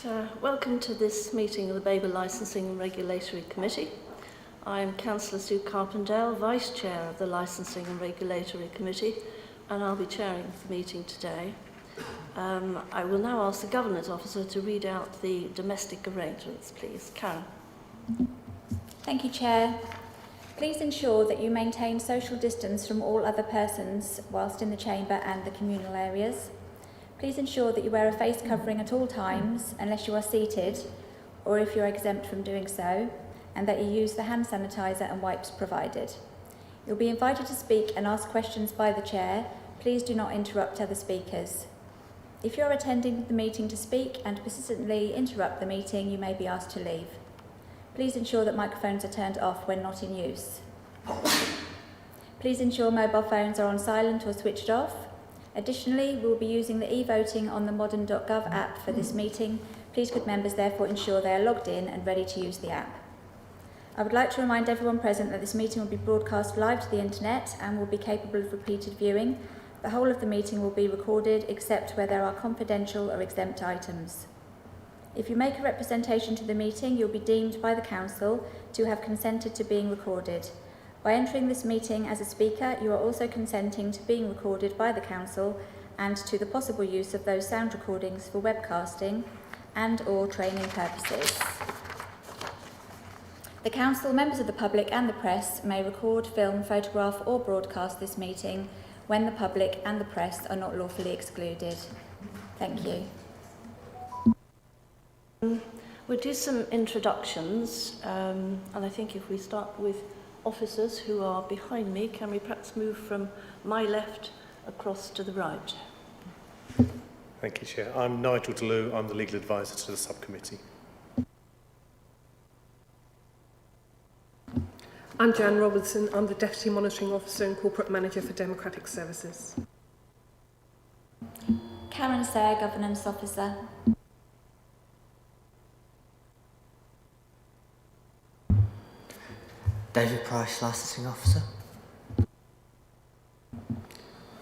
Welcome to this meeting of the Babergh Licensing and Regulatory Committee. I am Councillor Sue Carpendale, Vice Chair of the Licensing and Regulatory Committee, and I'll be chairing the meeting today. I will now ask the Governance Officer to read out the domestic arrangements, please. Karen. Thank you, Chair. Please ensure that you maintain social distance from all other persons whilst in the chamber and the communal areas. Please ensure that you wear a face covering at all times unless you are seated or if you are exempt from doing so, and that you use the hand sanitizer and wipes provided. You'll be invited to speak and ask questions by the Chair. Please do not interrupt other speakers. If you are attending the meeting to speak and persistently interrupt the meeting, you may be asked to leave. Please ensure that microphones are turned off when not in use. Please ensure mobile phones are on silent or switched off. Additionally, we will be using the e-voting on the modern.gov app for this meeting. Please could members therefore ensure they are logged in and ready to use the app. I would like to remind everyone present that this meeting will be broadcast live to the internet and will be capable of repeated viewing. The whole of the meeting will be recorded except where there are confidential or exempt items. If you make a representation to the meeting, you'll be deemed by the Council to have consented to being recorded. By entering this meeting as a speaker, you are also consenting to being recorded by the Council and to the possible use of those sound recordings for webcasting and/or training purposes. The Council, members of the public and the press may record, film, photograph or broadcast this meeting when the public and the press are not lawfully excluded. Thank you. We'll do some introductions, and I think if we start with officers who are behind me, can we perhaps move from my left across to the right? Thank you, Chair. I'm Nigel Cllr. I'm the legal advisor to the subcommittee. I'm Jan Robertson. I'm the Deputy Monitoring Officer and Corporate Manager for Democratic Services. Karen Sayre, Governance Officer. David Price, Licensing Officer.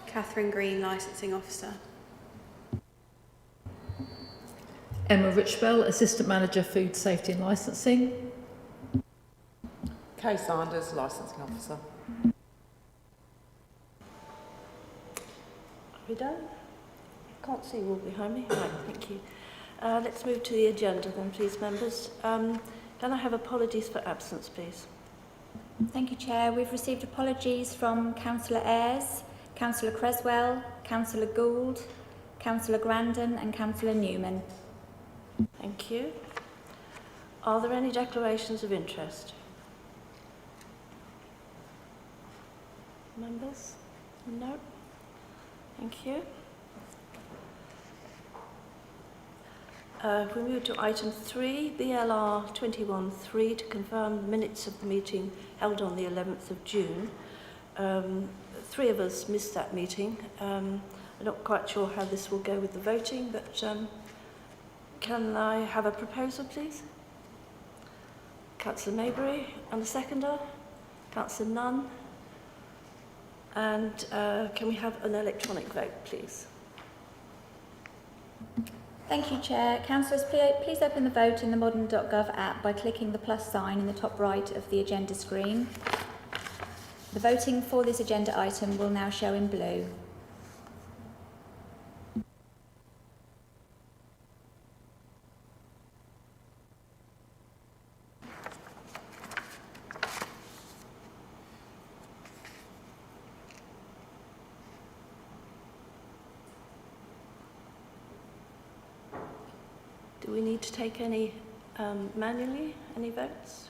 Catherine Green, Licensing Officer. Emma Richwell, Assistant Manager, Food Safety and Licensing. Kay Sanders, Licensing Officer. Are we done? I can't see you all behind me. Right, thank you. Let's move to the agenda then, please, members. Can I have apologies for absence, please? Thank you, Chair. We've received apologies from Councillor Ayres, Councillor Creswell, Councillor Gould, Councillor Grandon and Councillor Newman. Thank you. Are there any declarations of interest? Members? No? Thank you. We move to item 3, BLR 21.3, to confirm minutes of the meeting held on the 11th of June. 3 of us missed that meeting. I'm not quite sure how this will go with the voting, but can I have a proposal, please? Councillor Maybury, and a seconder? Councillor Nunn. And can we have an electronic vote, please? Thank you, Chair. Councillors, please open the vote in the modern.gov app by clicking the plus sign in the top right of the agenda screen. The voting for this agenda item will now show in blue. Do we need to take any manually, any votes?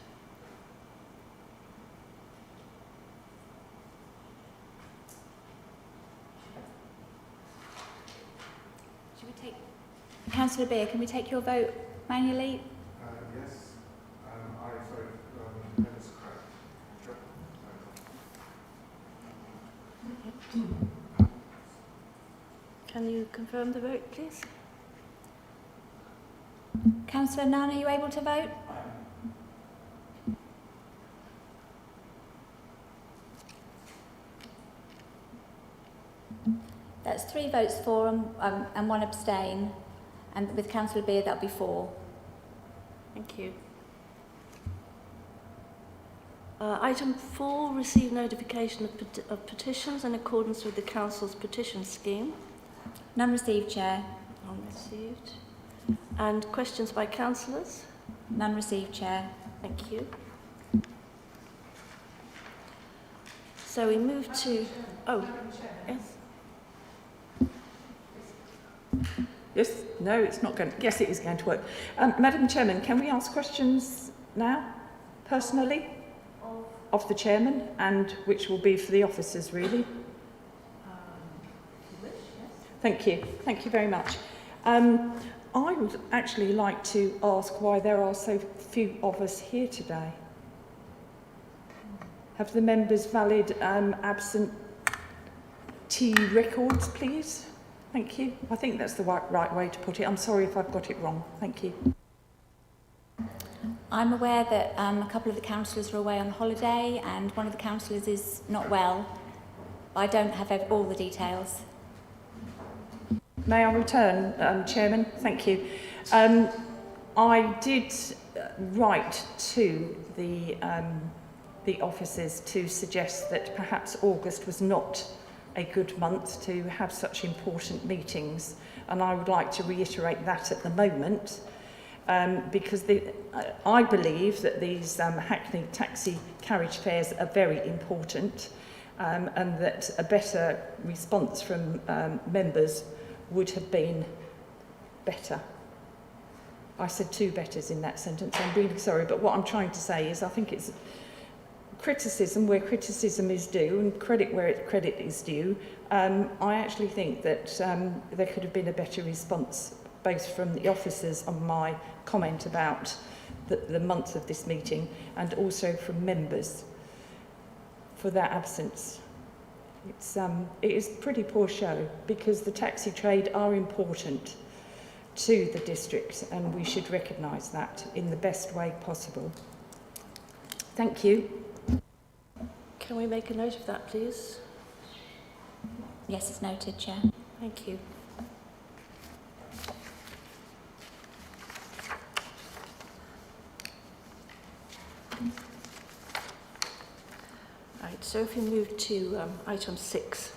Should we take... Councillor Beer, can we take your vote manually? Yes. That is correct. Can you confirm the vote, please? Councillor Nunn, are you able to vote? That's 3 votes for and 1 abstain. And with Councillor Beard, that'll be 4. Thank you. Item 4, receive notification of petitions in accordance with the Council's petition scheme. None received, Chair. None received. And questions by councillors? None received, Chair. Thank you. So we move to... Oh, yes. Yes, no, it's not going to... Yes, it is going to work. Madam Chairman, can we ask questions now, personally, of the Chairman, and which will be for the officers, really? Thank you. Thank you very much. I would actually like to ask why there are so few of us here today. Have the members valid absentee records, please? Thank you. I think that's the right way to put it. I'm sorry if I've got it wrong. Thank you. I'm aware that a couple of the councillors are away on holiday and one of the councillors is not well. I don't have all the details. May I return, Chairman? Thank you. I did write to the officers to suggest that perhaps August was not a good month to have such important meetings, and I would like to reiterate that at the moment, because I believe that these Hackney taxi carriage fares are very important, and that a better response from members would have been better. I said 2 betters in that sentence. I'm really sorry, but what I'm trying to say is I think it's criticism where criticism is due and credit where credit is due. I actually think that there could have been a better response both from the officers on my comment about the month of this meeting and also from members for their absence. It is a pretty poor show because the taxi trade are important to the district and we should recognise that in the best way possible. Thank you. Can we make a note of that, please? Yes, it's noted, Chair. Thank you. Right, so if we move to item 6,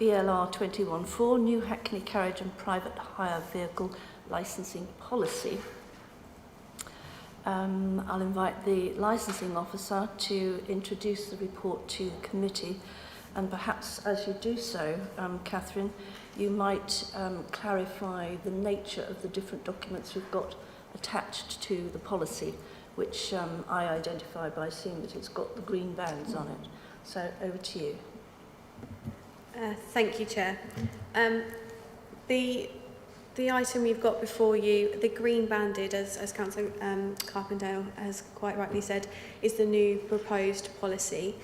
BLR 21.4, new Hackney carriage and private hire vehicle licensing policy. I'll invite the licensing officer to introduce the report to the committee, and perhaps as you do so, Catherine, you might clarify the nature of the different documents we've got attached to the policy, which I identify by seeing that it's got the green bands on it. So over to you. Thank you, Chair. The item you've got before you, the green banded, as Councillor Carpendale has quite rightly said, is the new proposed policy.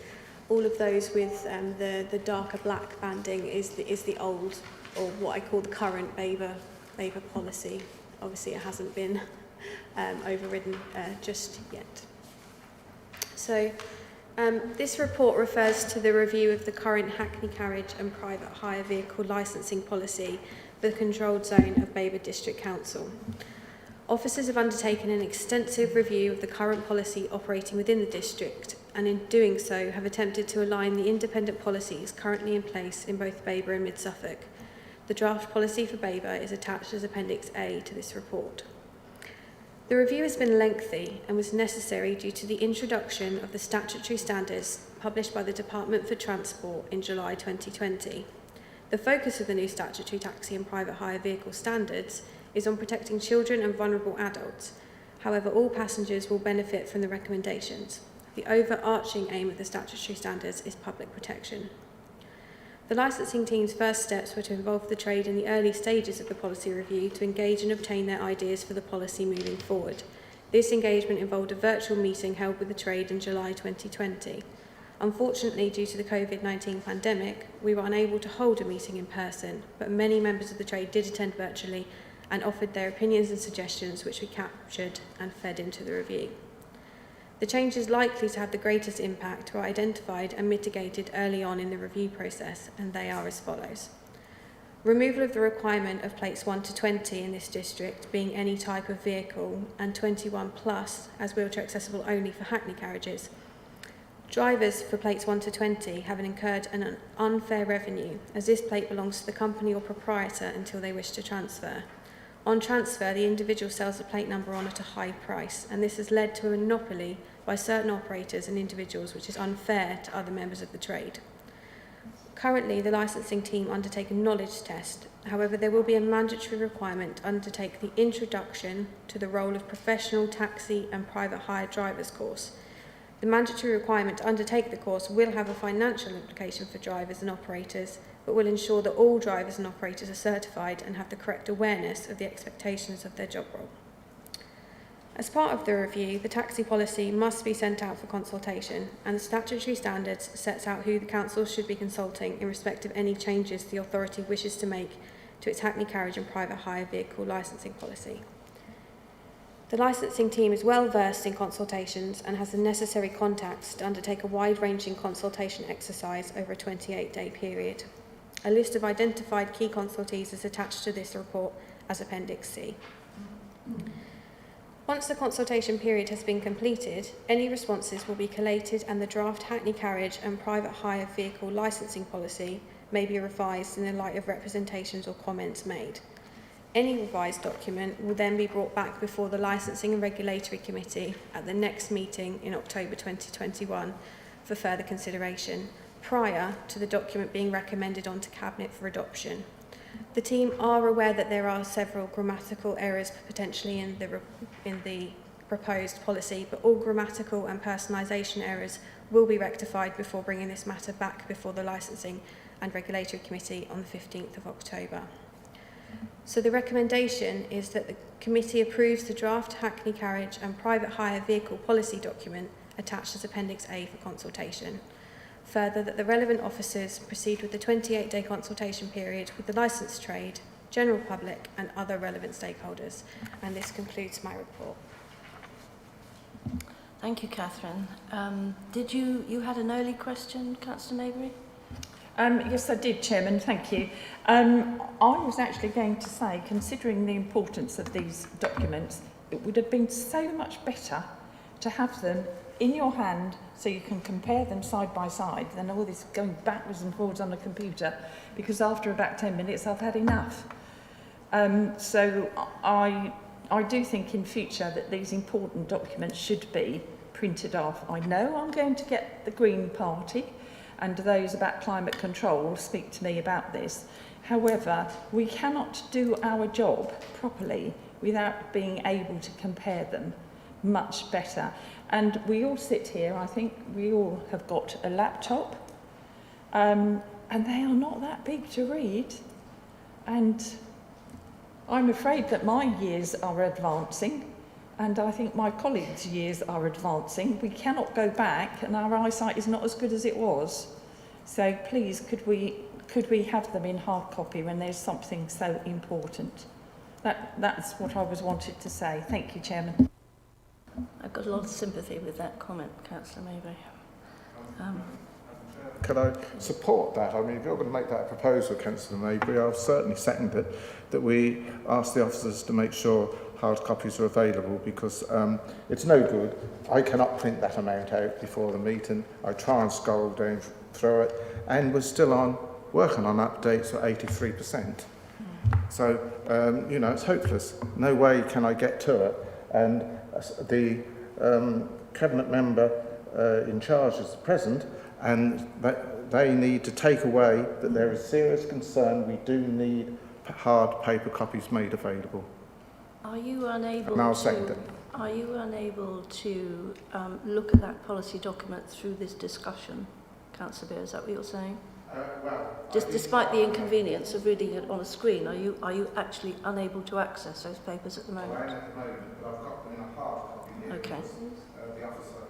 All of those with the darker black banding is the old, or what I call the current Babergh policy. Obviously, it hasn't been overridden just yet. So, this report refers to the review of the current Hackney carriage and private hire vehicle licensing policy for the controlled zone of Babergh District Council. Officers have undertaken an extensive review of the current policy operating within the district, and in doing so have attempted to align the independent policies currently in place in both Babergh and Mid Suffolk. The draft policy for Babergh is attached as Appendix A to this report. The review has been lengthy and was necessary due to the introduction of the statutory standards published by the Department for Transport in July 2020. The focus of the new statutory taxi and private hire vehicle standards is on protecting children and vulnerable adults. However, all passengers will benefit from the recommendations. The overarching aim of the statutory standards is public protection. The licensing team's first steps were to involve the trade in the early stages of the policy review to engage and obtain their ideas for the policy moving forward. This engagement involved a virtual meeting held with the trade in July 2020. Unfortunately, due to the COVID-19 pandemic, we were unable to hold a meeting in person, but many members of the trade did attend virtually and offered their opinions and suggestions, which we captured and fed into the review. The changes likely to have the greatest impact were identified and mitigated early on in the review process, and they are as follows. Removal of the requirement of plates 1 to 20 in this district being any type of vehicle and 21 plus as wheelchair accessible only for Hackney carriages. Drivers for plates 1 to 20 have incurred an unfair revenue as this plate belongs to the company or proprietor until they wish to transfer. On transfer, the individual sells the plate number on at a high price, and this has led to a monopoly by certain operators and individuals, which is unfair to other members of the trade. Currently, the licensing team undertake a knowledge test. However, there will be a mandatory requirement to undertake the introduction to the role of professional taxi and private hire drivers course. The mandatory requirement to undertake the course will have a financial implication for drivers and operators, but will ensure that all drivers and operators are certified and have the correct awareness of the expectations of their job role. As part of the review, the taxi policy must be sent out for consultation, and the statutory standards sets out who the council should be consulting in respect of any changes the authority wishes to make to its Hackney carriage and private hire vehicle licensing policy. The licensing team is well versed in consultations and has the necessary contacts to undertake a wide-ranging consultation exercise over a 28-day period. A list of identified key consultees is attached to this report as Appendix C. Once the consultation period has been completed, any responses will be collated and the draft Hackney carriage and private hire vehicle licensing policy may be revised in the light of representations or comments made. Any revised document will then be brought back before the Licensing and Regulatory Committee at the next meeting in October 2021 for further consideration, prior to the document being recommended onto Cabinet for adoption. The team are aware that there are several grammatical errors potentially in the proposed policy, but all grammatical and personalisation errors will be rectified before bringing this matter back before the Licensing and Regulatory Committee on the 15th of October. So the recommendation is that the committee approves the draft Hackney carriage and private hire vehicle policy document attached as Appendix A for consultation. Further, that the relevant officers proceed with the 28-day consultation period with the licensed trade, general public and other relevant stakeholders. And this concludes my report. Thank you, Catherine. Did you had an early question, Councillor Maybury? Yes, I did, Chairman, thank you. I was actually going to say, considering the importance of these documents, it would have been so much better to have them in your hand so you can compare them side by side than all this going backwards and forwards on a computer, because after about 10 minutes I've had enough. So I do think in future that these important documents should be printed off. I know I'm going to get the Green Party and those about climate control speak to me about this. However, we cannot do our job properly without being able to compare them much better. And we all sit here, I think we all have got a laptop, and they are not that big to read. And I'm afraid that my years are advancing, and I think my colleagues' years are advancing. We cannot go back, and our eyesight is not as good as it was. So please, could we have them in hard copy when there's something so important? That's what I was wanted to say. Thank you, Chairman. I've got a lot of sympathy with that comment, Councillor Maybury. Can I support that? I mean, if you're going to make that a proposal, Councillor Maybury, I'll certainly second it, that we ask the officers to make sure hard copies are available, because it's no good. I cannot print that amount out before the meeting. I try and scroll down through it, and we're still working on updates for 83%. So, you know, it's hopeless. No way can I get to it. And the Cabinet member in charge is present, and they need to take away that there is serious concern. We do need hard paper copies made available. Are you unable and I'll second it. Are you unable to look at that policy document through this discussion, Councillor Beer? Is that what you're saying? Well, just despite the inconvenience of reading it on a screen, are you actually unable to access those papers at the moment? I am at the moment, but I've got them in a hard copy here. Okay. The officer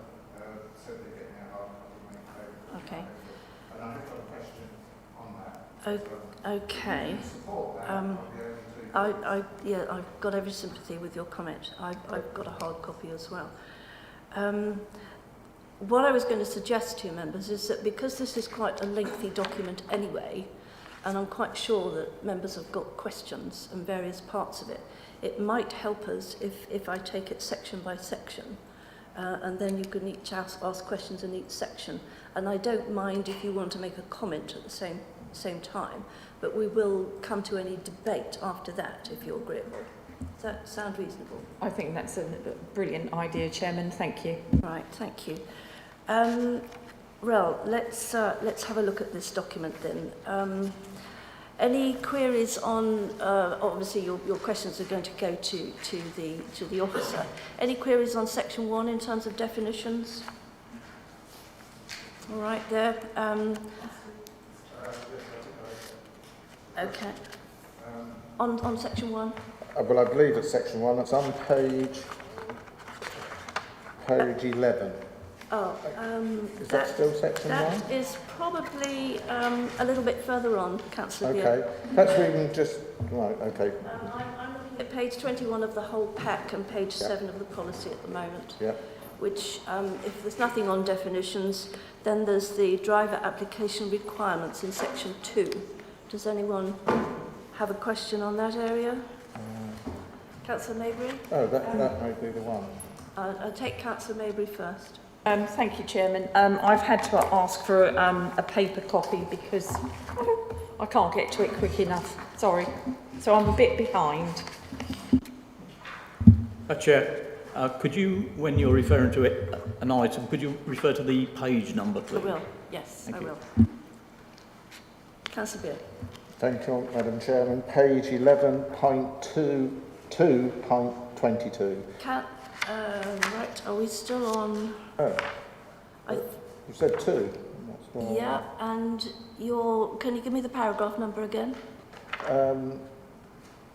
said they're getting a hard copy. Okay. And I've got a question on that. Okay. I've got every sympathy with your comment. I've got a hard copy as well. What I was going to suggest to you members is that because this is quite a lengthy document anyway, and I'm quite sure that members have got questions and various parts of it. It might help us if I take it section by section, and then you can each ask questions in each section. And I don't mind if you want to make a comment at the same time, but we will come to any debate after that, if you're agreeable. Does that sound reasonable? I think that's a brilliant idea, Chairman. Thank you. Right, thank you. Well, let's have a look at this document then. Any queries on? Obviously, your questions are going to go to the officer. Any queries on section 1 in terms of definitions? All right, there. Okay. On section 1. Well, I believe it's section 1. It's on page 11. Oh, is that still section 1? That is probably a little bit further on, Councillor Beale. Okay. Perhaps we can just... Right, okay. I'm looking at page 21 of the whole pack and page 7 of the policy at the moment. Yeah. Which, if there's nothing on definitions, then there's the driver application requirements in section 2. Does anyone have a question on that area? Councillor Maybury? Oh, that may be the one. I'll take Councillor Maybury first. Thank you, Chairman. I've had to ask for a paper copy because I can't get to it quick enough. Sorry. So I'm a bit behind. Chair, could you, when you're referring to it, an item, could you refer to the page number, please? I will, yes, I will. Councillor Beale. Thank you, Madam Chairman. Page 11.2.22. Right, are we still on? Oh, you said 2. Yeah, and can you give me the paragraph number again?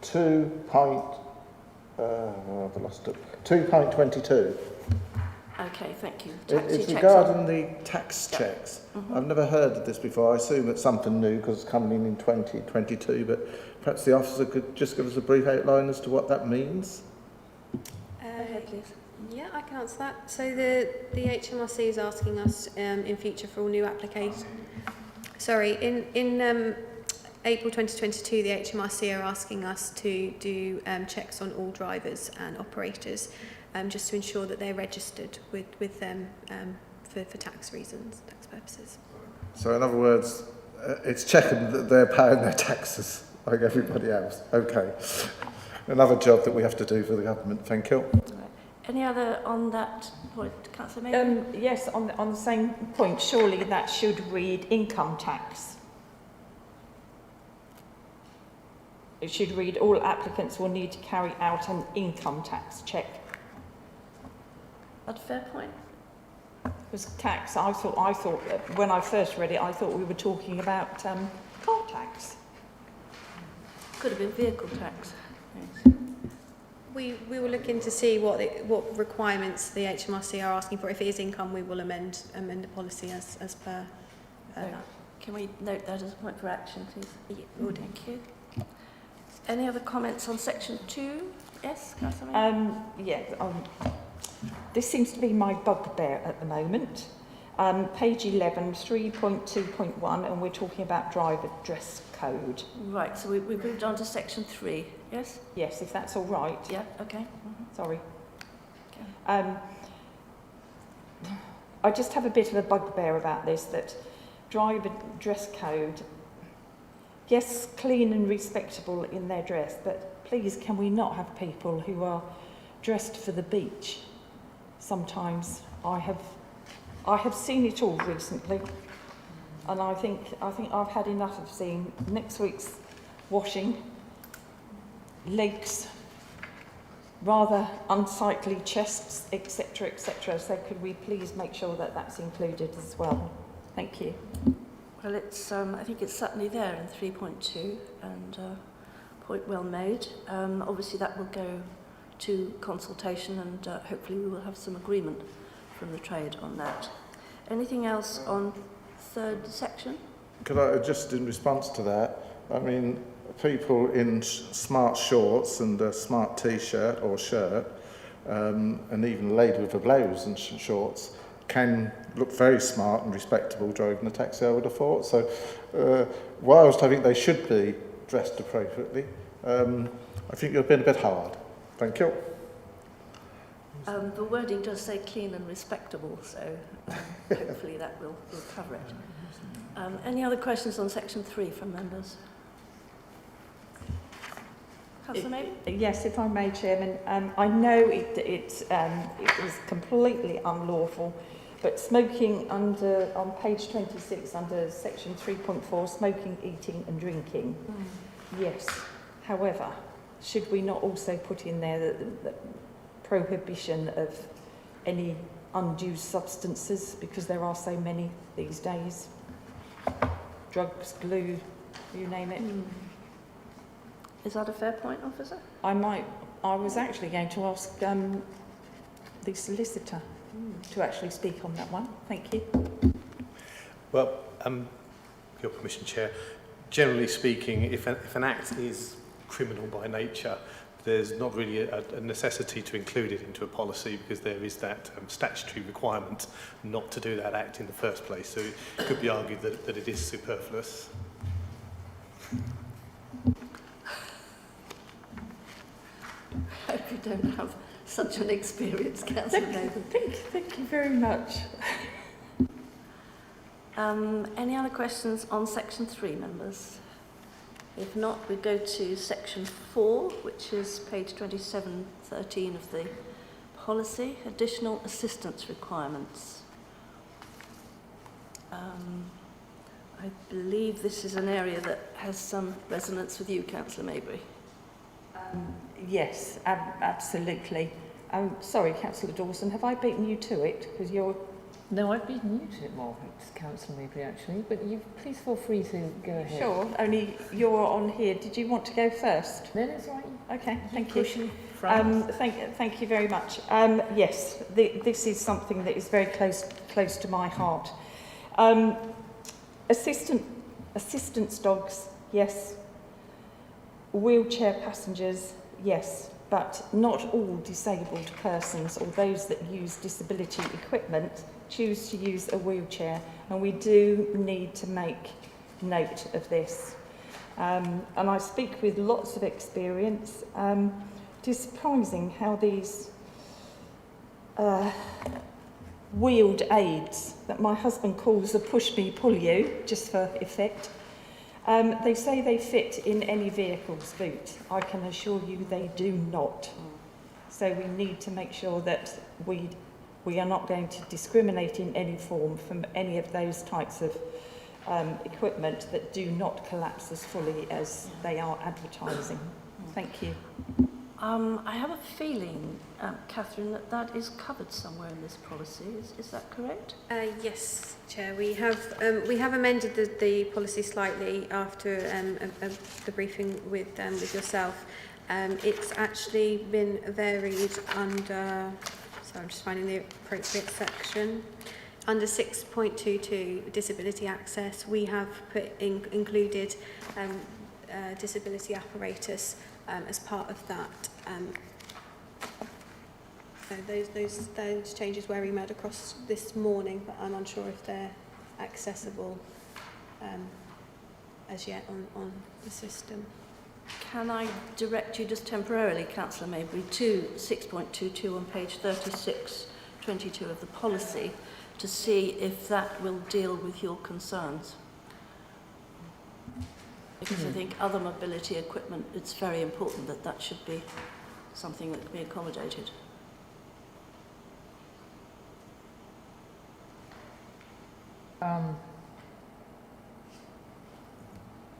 2.22. Okay, thank you. It's regarding the tax checks. I've never heard of this before. I assume it's something new because it's coming in 2022, but perhaps the officer could just give us a brief outline as to what that means. Go ahead, please. Yeah, I can answer that. So the HMRC is asking us in future for all new applications. Sorry, in April 2022, the HMRC are asking us to do checks on all drivers and operators, just to ensure that they're registered with them for tax reasons, tax purposes. So in other words, it's checking that they're paying their taxes like everybody else. Okay. Another job that we have to do for the government. Thank you. Any other on that point, Councillor Maybury? Yes, on the same point, surely that should read income tax. It should read all applicants will need to carry out an income tax check. That's a fair point. Because tax, I thought when I first read it, I thought we were talking about car tax. Could have been vehicle tax. Yes. We will look into see what requirements the HMRC are asking for. If it is income, we will amend the policy as per that. Can we note that as a point for action, please? Yeah, we'll do. Thank you. Any other comments on section 2? Yes, Councillor Maybury? This seems to be my bugbear at the moment. Page 11, 3.2.1, and we're talking about driver dress code. Right, so we've moved on to section 3, yes? Yes, if that's all right. Yeah, okay. Sorry. Okay. I just have a bit of a bugbear about this, that driver dress code, yes, clean and respectable in their dress, but please can we not have people who are dressed for the beach? Sometimes I have seen it all recently, and I think I've had enough of seeing next week's washing, legs, rather unsightly chests, etc., etc. So could we please make sure that that's included as well? Thank you. Well, it's I think it's certainly there in 3.2, and point well made. Obviously, that will go to consultation, and hopefully we will have some agreement from the trade on that. Anything else on third section? Could I just, in response to that, I mean, people in smart shorts and a smart t-shirt or shirt, and even a lady with a blouse and shorts, can look very smart and respectable driving a taxi, I would have thought. So whilst I think they should be dressed appropriately, I think you've been a bit hard. Thank you. The wording does say clean and respectable, so hopefully that will cover it. Any other questions on section 3 from members? Councillor Maybury? Yes, if I may, Chairman. I know it was completely unlawful, but smoking on page 26 under section 3.4, smoking, eating and drinking, yes. However, should we not also put in there the prohibition of any undue substances, because there are so many these days? Drugs, glue, you name it. Is that a fair point, officer? I was actually going to ask the solicitor to actually speak on that one. Thank you. Well, with your permission, Chair, generally speaking, if an act is criminal by nature, there's not really a necessity to include it into a policy, because there is that statutory requirement not to do that act in the first place. So it could be argued that it is superfluous. I hope you don't have such an experience, Councillor Maybury. Thank you very much. Any other questions on section 3, members? If not, we go to section 4, which is page 2713 of the policy, additional assistance requirements. I believe this is an area that has some resonance with you, Councillor Maybury. Yes, absolutely. Sorry, Councillor Dawson, have I beaten you to it? Because you're... No, I've beaten you to it, Margaret, Councillor Maybury, actually, but you please feel free to go ahead. Sure, only you're on here. Did you want to go first? No, that's right. Okay, thank you. France. Thank you very much. Yes, this is something that is very close to my heart. Assistance dogs, yes. Wheelchair passengers, yes, but not all disabled persons or those that use disability equipment choose to use a wheelchair, and we do need to make note of this. And I speak with lots of experience. It is surprising how these wheeled aids that my husband calls a push me pull you, just for effect, they say they fit in any vehicle's boot. I can assure you they do not. So we need to make sure that we are not going to discriminate in any form from any of those types of equipment that do not collapse as fully as they are advertising. Thank you. I have a feeling, Catherine, that is covered somewhere in this policy. Is that correct? Yes, Chair. We have amended the policy slightly after the briefing with yourself. It's actually been varied under. So I'm just finding the appropriate section. Under 6.22, disability access, we have included disability apparatus as part of that. So those changes were emailed across this morning, but I'm unsure if they're accessible as yet on the system. Can I direct you just temporarily, Councillor Maybury, to 6.22 on page 3622 of the policy to see if that will deal with your concerns? Because I think other mobility equipment, it's very important that that should be something that can be accommodated.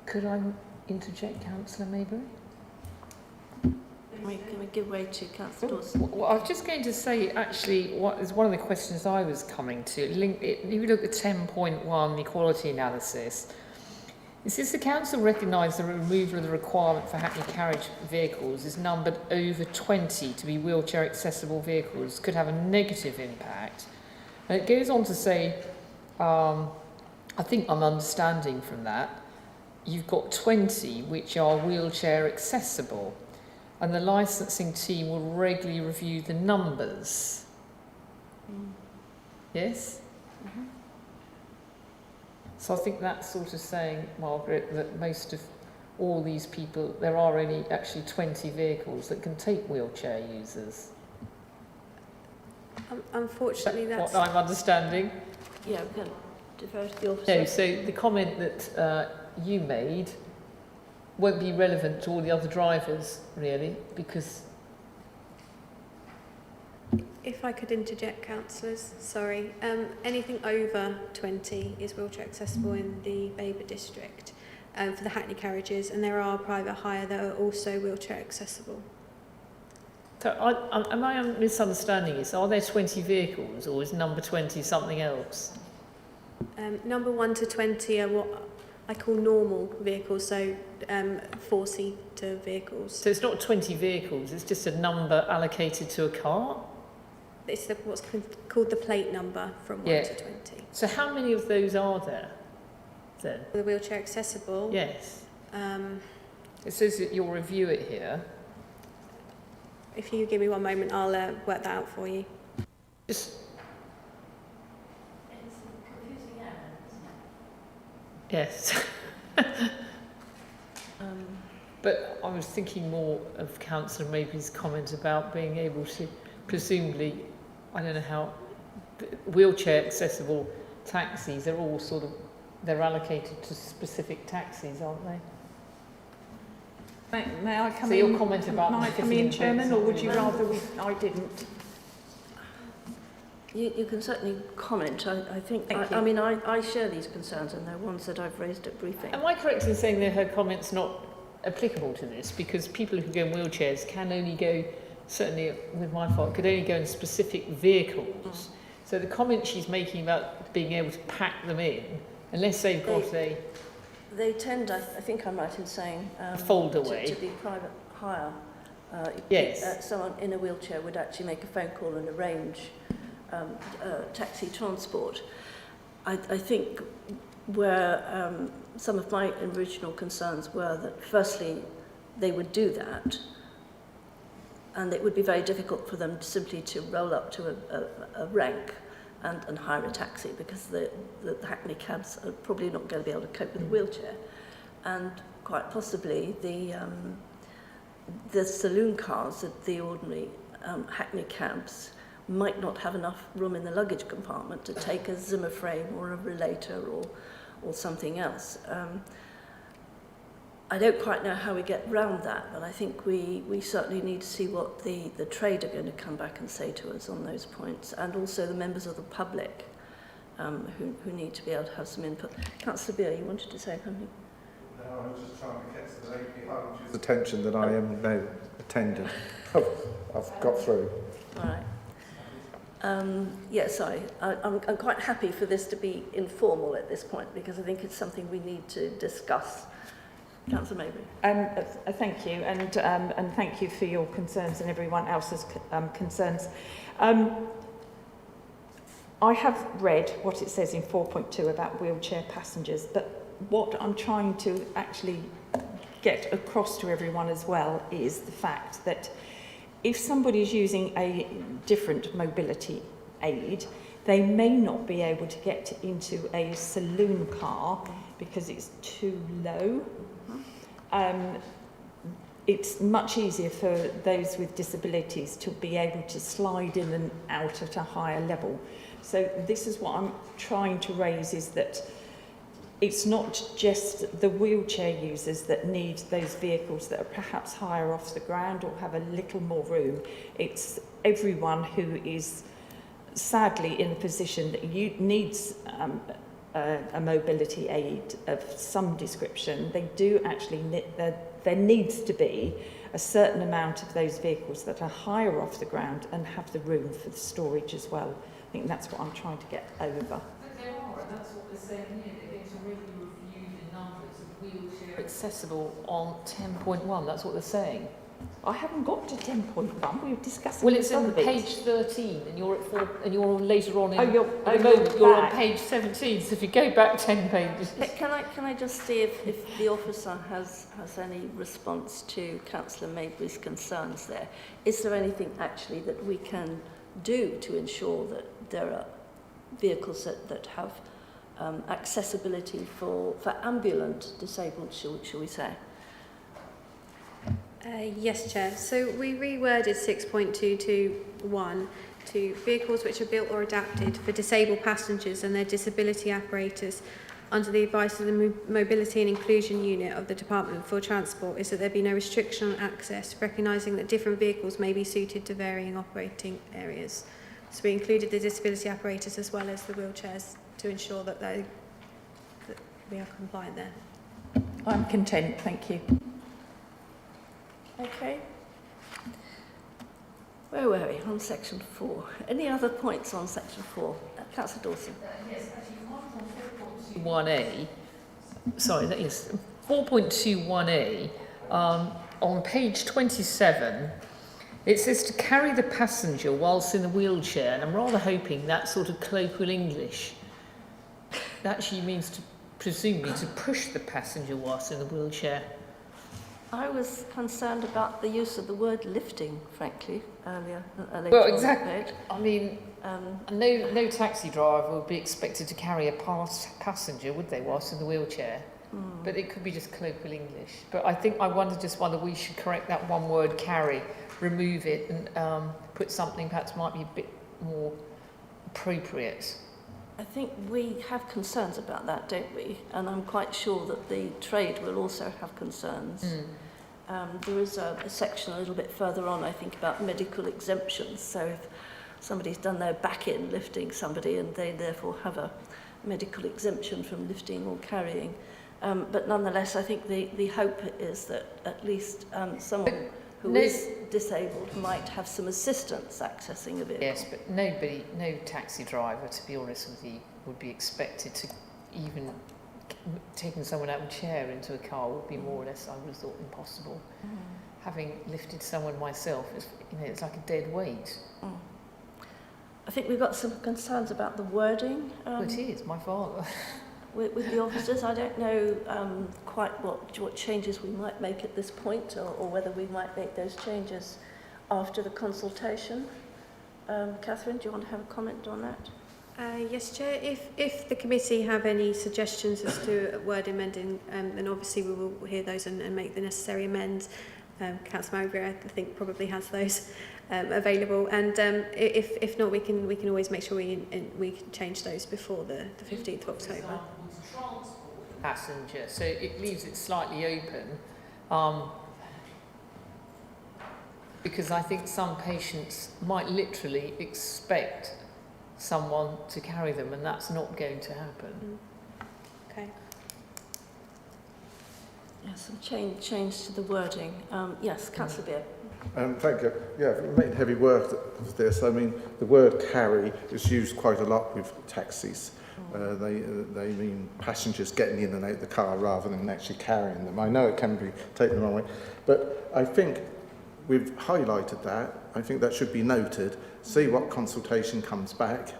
Could I interject, Councillor Maybury? Can we give way to Councillor Dawson? Well, I was just going to say, actually, what is one of the questions I was coming to. If you look at 10.1, equality analysis, it says the council recognise the removal of the requirement for hackney carriage vehicles is numbered over 20 to be wheelchair accessible vehicles could have a negative impact. And it goes on to say, I think I'm understanding from that, you've got 20 which are wheelchair accessible, and the licensing team will regularly review the numbers. Yes? So I think that's sort of saying, Margaret, that most of all these people, there are only actually 20 vehicles that can take wheelchair users. Unfortunately, that's... what I'm understanding. Yeah, we can defer to the officer. No, so the comment that you made won't be relevant to all the other drivers, really, because... If I could interject, councillors, sorry. Anything over 20 is wheelchair accessible in the Babergh district for the Hadleigh carriages, and there are private hire that are also wheelchair accessible. So am I misunderstanding this? Are there 20 vehicles, or is number 20 something else? Number 1 to 20 are what I call normal vehicles, so 4-seater vehicles. So it's not 20 vehicles, it's just a number allocated to a car? It's what's called the plate number from 1 to 20. So how many of those are there then? The wheelchair accessible? Yes. It says that you'll review it here. If you give me one moment, I'll work that out for you. Just... Yes. But I was thinking more of Councillor Maybury's comment about being able to, presumably, I don't know how, wheelchair accessible taxis are all sort of, they're allocated to specific taxis, aren't they? May I come so in? Your comment about may I come in, Chairman, or would you rather I didn't? You can certainly comment. I think, I mean, I share these concerns, and they're ones that I've raised at briefing. Am I correct in saying that her comment's not applicable to this? Because people who go in wheelchairs can only go, certainly with my fault, could only go in specific vehicles. So the comment she's making about being able to pack them in, unless they've got They tend, I think I'm right in saying, fold away. To be private hire. Yes. Someone in a wheelchair would actually make a phone call and arrange taxi transport. I think where some of my original concerns were that firstly they would do that, and it would be very difficult for them simply to roll up to a rank and hire a taxi, because the Hackney cabs are probably not going to be able to cope with a wheelchair, and quite possibly the saloon cars at the ordinary Hackney cabs might not have enough room in the luggage compartment to take a Zimmer frame or a relator or something else. I don't quite know how we get round that, but I think we certainly need to see what the trade are going to come back and say to us on those points, and also the members of the public who need to be able to have some input. Councillor Beer, you wanted to say something? No, I was just trying to get to the lady whose attention that I am now attended. I've got through. All right. Yes, I'm quite happy for this to be informal at this point, because I think it's something we need to discuss. Councillor Maybury. Thank you, and thank you for your concerns and everyone else's concerns. I have read what it says in 4.2 about wheelchair passengers, but what I'm trying to actually get across to everyone as well is the fact that if somebody is using a different mobility aid, they may not be able to get into a saloon car because it's too low. It's much easier for those with disabilities to be able to slide in and out at a higher level. So this is what I'm trying to raise, is that it's not just the wheelchair users that need those vehicles that are perhaps higher off the ground or have a little more room. It's everyone who is sadly in a position that needs a mobility aid of some description. They do actually, there needs to be a certain amount of those vehicles that are higher off the ground and have the room for the storage as well. I think that's what I'm trying to get over. But there are, and that's what they're saying here. They're going to really review the numbers of wheelchair accessible on 10.1. That's what they're saying. I haven't got to 10.1. We were discussing. Well, it's on page 13, and you're at 4, and you're later on in. You're on page 17. So if you go back 10 pages. Can I just see if the officer has any response to Councillor Maybury's concerns there? Is there anything actually that we can do to ensure that there are vehicles that have accessibility for ambulant disabled, shall we say? Yes, Chair. So we reworded 6.221 to vehicles which are built or adapted for disabled passengers and their disability apparatus under the advice of the Mobility and Inclusion Unit of the Department for Transport is that there be no restriction on access, recognising that different vehicles may be suited to varying operating areas. So we included the disability apparatus as well as the wheelchairs to ensure that we are compliant there. I'm content, thank you. Okay. Where were we? On section 4. Any other points on section 4? Councillor Dawson. Yes, actually, 1.2.1a. Sorry, that is 4.21a. On page 27, it says to carry the passenger whilst in the wheelchair, and I'm rather hoping that sort of colloquial English. That actually means to presumably to push the passenger whilst in the wheelchair. I was concerned about the use of the word lifting, frankly, earlier. Well, exactly. I mean, no taxi driver would be expected to carry a passenger, would they, whilst in the wheelchair? Mm. But it could be just colloquial English. But I wonder just whether we should correct that one word, carry, remove it, and put something perhaps might be a bit more appropriate. I think we have concerns about that, don't we? And I'm quite sure that the trade will also have concerns. Mm. There is a section a little bit further on, I think, about medical exemptions. So if somebody's done their back in lifting somebody and they therefore have a medical exemption from lifting or carrying. But nonetheless, I think the hope is that at least someone who is disabled might have some assistance accessing a vehicle. Yes, but no taxi driver, to be honest with you, would be expected to even taking someone out of a chair into a car would be more or less, I would have thought, impossible. Mm. Having lifted someone myself, it's like a dead weight. Mm. I think we've got some concerns about the wording. Well, it is, my father. With the officers, I don't know quite what changes we might make at this point, or whether we might make those changes after the consultation. Catherine, do you want to have a comment on that? Yes, Chair. If the committee have any suggestions as to word amending, then obviously we will hear those and make the necessary amends. Councillor Maybury, I think, probably has those available, and if not, we can always make sure we can change those before the 15th of October. Passenger, so it leaves it slightly open, because I think some patients might literally expect someone to carry them, and that's not going to happen. Okay. Yeah, some change to the wording. Yes, Councillor Beer. Thank you. Yeah, we made heavy work of this. I mean, the word carry is used quite a lot with taxis. They mean passengers getting in and out the car rather than actually carrying them. I know it can be taken the wrong way, but I think we've highlighted that. I think that should be noted, see what consultation comes back,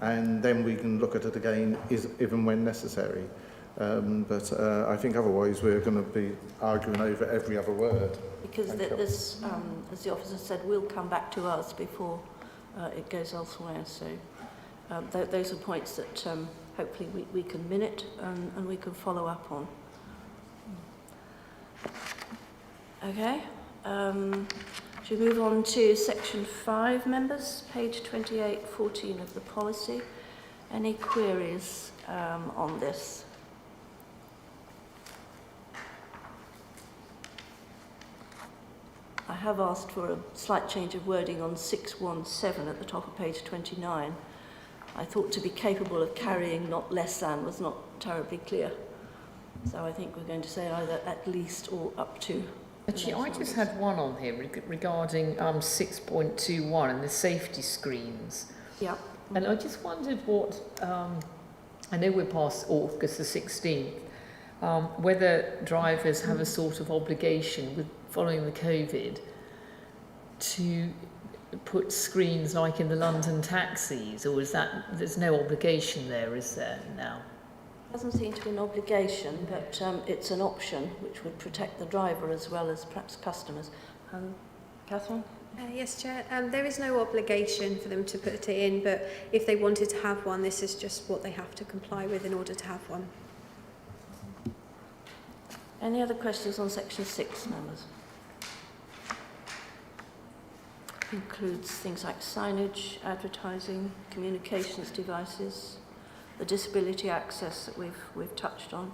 and then we can look at it again even when necessary. But I think otherwise we're going to be arguing over every other word. Because this, as the officer said, will come back to us before it goes elsewhere. So those are points that hopefully we can minute and we can follow up on. Okay. Should we move on to section 5, members? Page 2814 of the policy. Any queries on this? I have asked for a slight change of wording on 617 at the top of page 29. I thought to be capable of carrying not less than was not terribly clear. So I think we're going to say either at least or up to. Actually, I just had one on here regarding 6.21 and the safety screens. Yeah. And I just wondered what, I know we're past August the 16th, whether drivers have a sort of obligation with following the COVID to put screens like in the London taxis, or is that, there's no obligation there, is there now? Doesn't seem to be an obligation, but it's an option which would protect the driver as well as perhaps customers. Catherine, Yes, Chair. There is no obligation for them to put it in, but if they wanted to have one, this is just what they have to comply with in order to have one. Any other questions on section 6, members? Includes things like signage, advertising, communications devices, the disability access that we've touched on.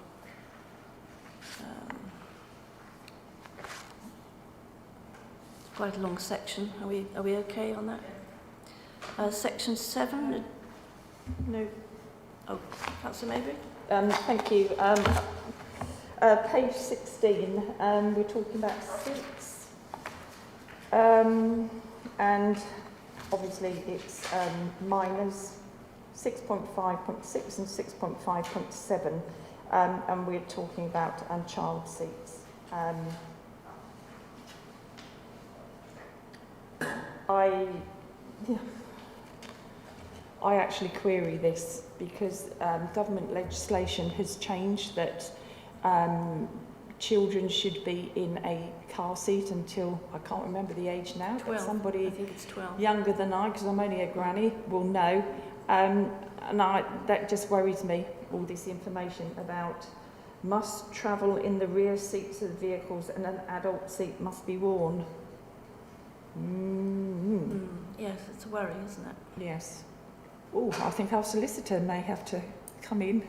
Quite a long section. Are we okay on that? Section 7. No. Oh, Councillor Maybury. Thank you. Page 16, we're talking about seats. And obviously it's minors 6.5.6 and 6.5.7, and we're talking about child seats. I actually query this because government legislation has changed that children should be in a car seat until, I can't remember the age now, 12. but somebody I think it's 12. younger than I, because I'm only a granny, will know. And that just worries me, all this information about must travel in the rear seats of the vehicles and an adult seat must be worn. Yes, it's a worry, isn't it? Yes. Oh, I think our solicitor may have to come in.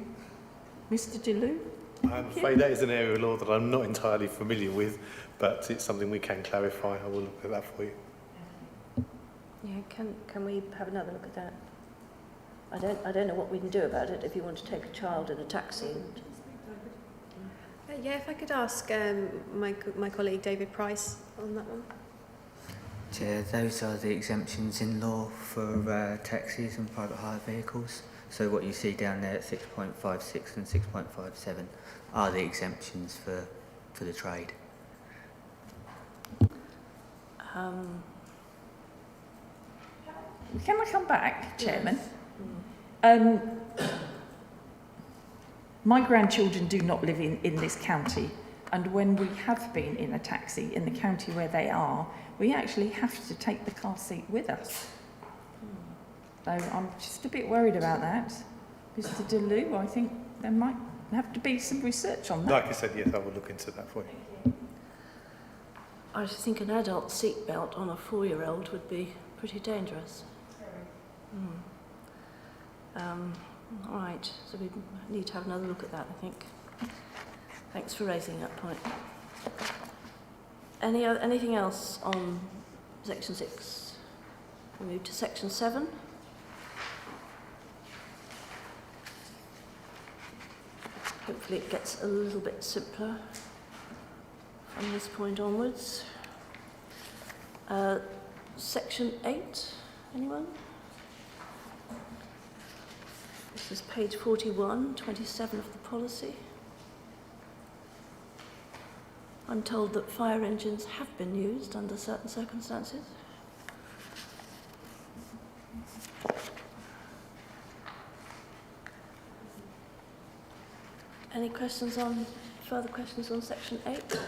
Mr. DeLue? I'm afraid that is an area of law that I'm not entirely familiar with, but it's something we can clarify. I will look at that for you. Yeah, can we have another look at that? I don't know what we can do about it if you want to take a child in a taxi. Yeah, if I could ask my colleague David Price on that one. Chair, those are the exemptions in law for taxis and private hire vehicles. So what you see down there at 6.56 and 6.57 are the exemptions for the trade. Can I come back, Chairman? My grandchildren do not live in this county, and when we have been in a taxi in the county where they are, we actually have to take the car seat with us. So I'm just a bit worried about that. Mr. DeLue, I think there might have to be some research on that. Like I said, yes, I will look into that for you. I think an adult seatbelt on a 4-year-old would be pretty dangerous. All right, so we need to have another look at that, I think. Thanks for raising that point. Anything else on section 6? We move to section 7. Hopefully it gets a little bit simpler from this point onwards. Section 8, anyone? This is page 41, 27 of the policy. I'm told that fire engines have been used under certain circumstances. Any further questions on section 8?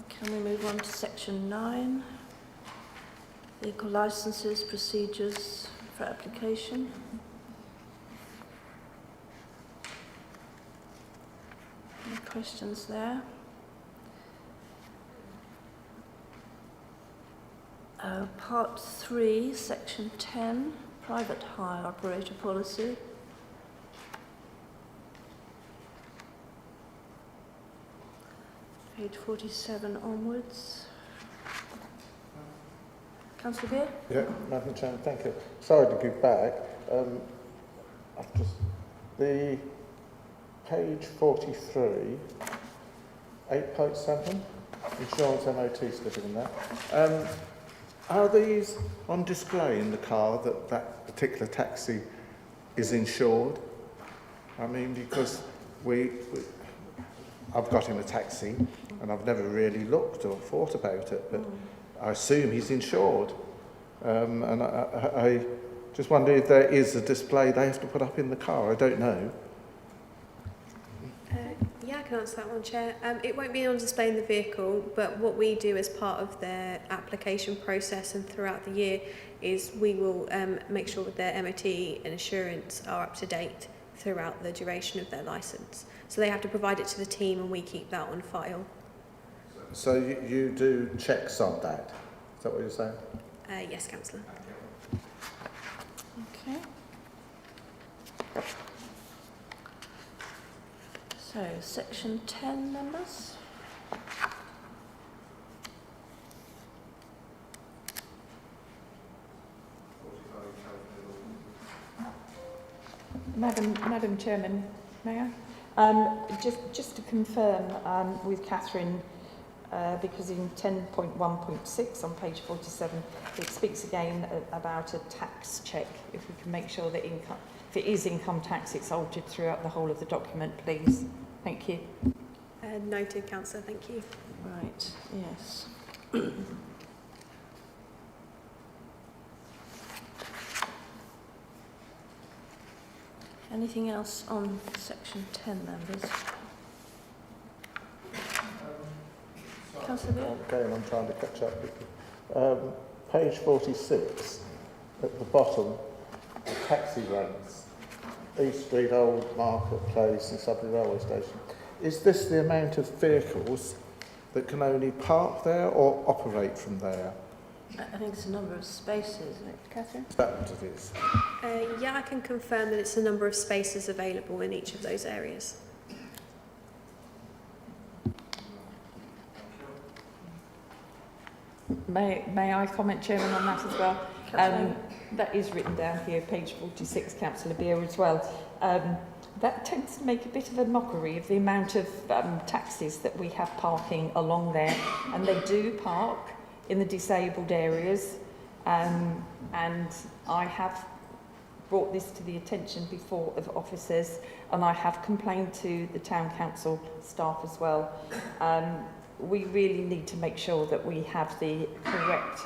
Can we move on to section 9? Vehicle licences, procedures for application. Any questions there? Part 3, section 10, private hire operator policy. Page 47 onwards. Councillor Beer? Yeah, Madam Chairman, thank you. Sorry to give back. The page 43, 8.7, insurance MOT slip in that. Are these on display in the car that particular taxi is insured? I mean, because I've got him a taxi and I've never really looked or thought about it, but I assume he's insured. And I just wonder if there is a display they have to put up in the car. I don't know. Yeah, can answer that one, Chair. It won't be on display in the vehicle, but what we do as part of their application process and throughout the year is we will make sure that their MOT and insurance are up to date throughout the duration of their licence. So they have to provide it to the team and we keep that on file. So you do checks on that? Is that what you're saying? Yes, Councillor. Okay. So, section 10 members. Madam Chairman, may I? Just to confirm with Catherine, because in 10.1.6 on page 47, it speaks again about a tax check. If we can make sure that income, if it is income tax, it's altered throughout the whole of the document, please. Thank you. Noted, Councillor. Thank you. Right, yes. Anything else on section 10, members? Councillor Beard? Again, I'm trying to catch up with you. Page 46, at the bottom, the taxi ranks, East Street, Old Market Place and Sudbury Railway Station. Is this the amount of vehicles that can only park there or operate from there? I think it's a number of spaces, isn't it, Catherine? Is that what it is? Yeah, I can confirm that it's the number of spaces available in each of those areas. May I comment, Chairman, on that as well? That is written down here, page 46, Councillor Beer as well. That tends to make a bit of a mockery of the amount of taxis that we have parking along there, and they do park in the disabled areas, and I have brought this to the attention before of officers, and I have complained to the Town Council staff as well. We really need to make sure that we have the correct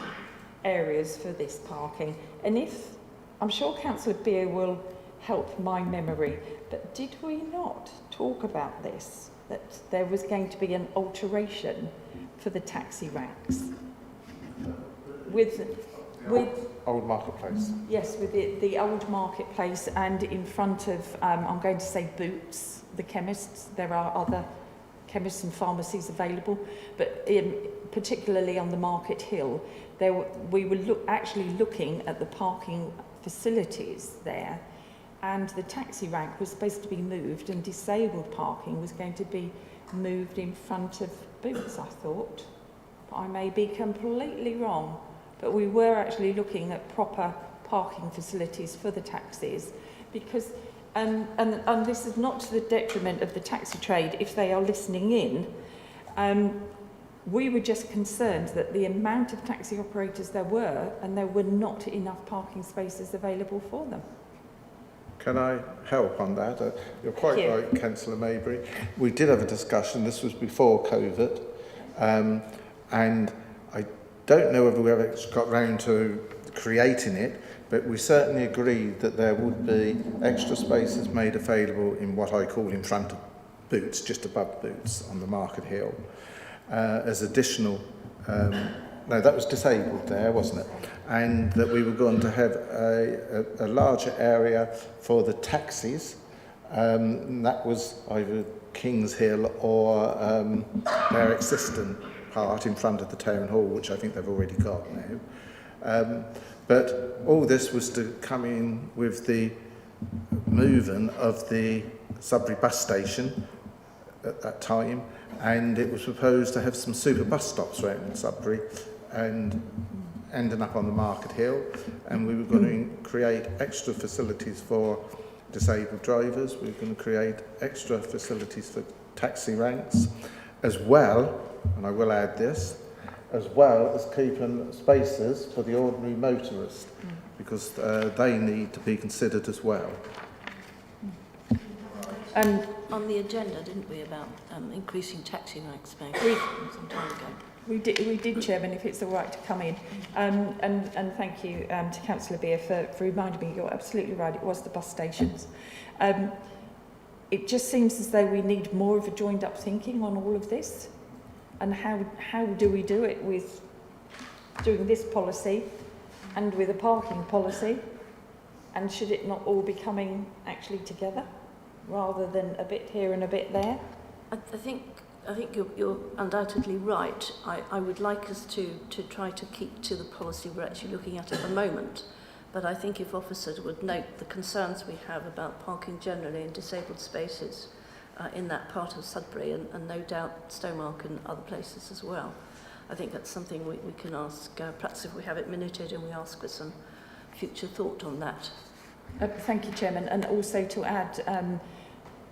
areas for this parking. And if, I'm sure Councillor Beer will help my memory, but did we not talk about this, that there was going to be an alteration for the taxi ranks? With Old Marketplace. Yes, with the old marketplace and in front of, I'm going to say Boots, the chemists. There are other chemists and pharmacies available, but particularly on the Market Hill, we were actually looking at the parking facilities there, and the taxi rank was supposed to be moved and disabled parking was going to be moved in front of Boots, I thought. But I may be completely wrong. But we were actually looking at proper parking facilities for the taxis, because, and this is not to the detriment of the taxi trade if they are listening in, we were just concerned that the amount of taxi operators there were, and there were not enough parking spaces available for them. Can I help on that? You're quite right, Councillor Maybury. We did have a discussion, this was before COVID, and I don't know whether we ever got round to creating it, but we certainly agreed that there would be extra spaces made available in what I call in front of Boots, just above Boots on the Market Hill, as additional, no, that was disabled there, wasn't it? And that we were going to have a larger area for the taxis, and that was either Kings Hill or their existing part in front of the Town Hall, which I think they've already got now. But all this was to come in with the moving of the Sudbury bus station at that time, and it was proposed to have some super bus stops around in Sudbury and ending up on the Market Hill, and we were going to create extra facilities for disabled drivers. We were going to create extra facilities for taxi ranks, as well, and I will add this, as well as keeping spaces for the ordinary motorist, because they need to be considered as well. On the agenda, didn't we, about increasing taxi rank space some time ago? We did, Chairman, if it's all right to come in. And thank you to Councillor Beer for reminding me, you're absolutely right, it was the bus stations. it just seems as though we need more of a joined up thinking on all of this. And how do we do it with doing this policy and with a parking policy? And should it not all be coming actually together rather than a bit here and a bit there? I think you're undoubtedly right. I would like us to try to keep to the policy we're actually looking at the moment. But I think if officers would note the concerns we have about parking generally in disabled spaces in that part of Sudbury and no doubt Stonemark and other places as well, I think that's something we can ask, perhaps if we have it minuted and we ask for some future thought on that. Thank you, Chairman. And also to add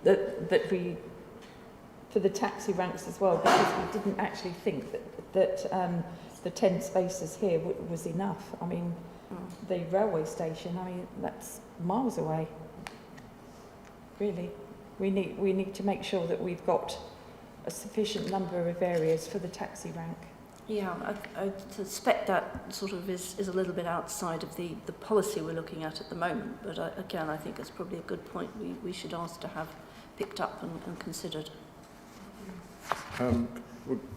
that we, for the taxi ranks as well, because we didn't actually think that the 10 spaces here was enough. I mean, the railway station, I mean, that's miles away. Really, we need to make sure that we've got a sufficient number of areas for the taxi rank. Yeah, I suspect that sort of is a little bit outside of the policy we're looking at the moment. But again, I think it's probably a good point we should ask to have picked up and considered.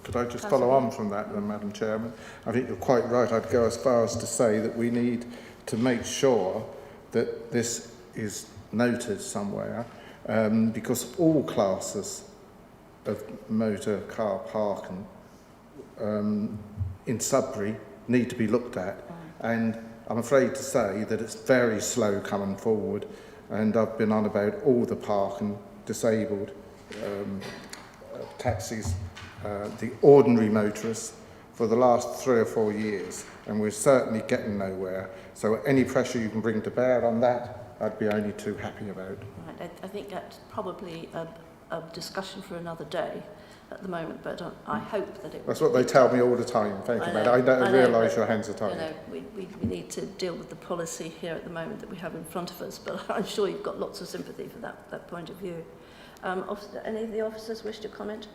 Could I just follow on from that then, Madam Chairman? I think you're quite right. I'd go as far as to say that we need to make sure that this is noted somewhere, because all classes of motor car parking in Sudbury need to be looked at, and I'm afraid to say that it's very slow coming forward, and I've been on about all the parking disabled taxis, the ordinary motorists, for the last 3 or 4 years, and we're certainly getting nowhere. So any pressure you can bring to bear on that, I'd be only too happy about. Right, I think that's probably a discussion for another day at the moment, but I hope that it... That's what they tell me all the time. Thank you, Madam. I don't realise your hands are tied. You know, we need to deal with the policy here at the moment that we have in front of us, but I'm sure you've got lots of sympathy for that point of view. Any of the officers wish to comment?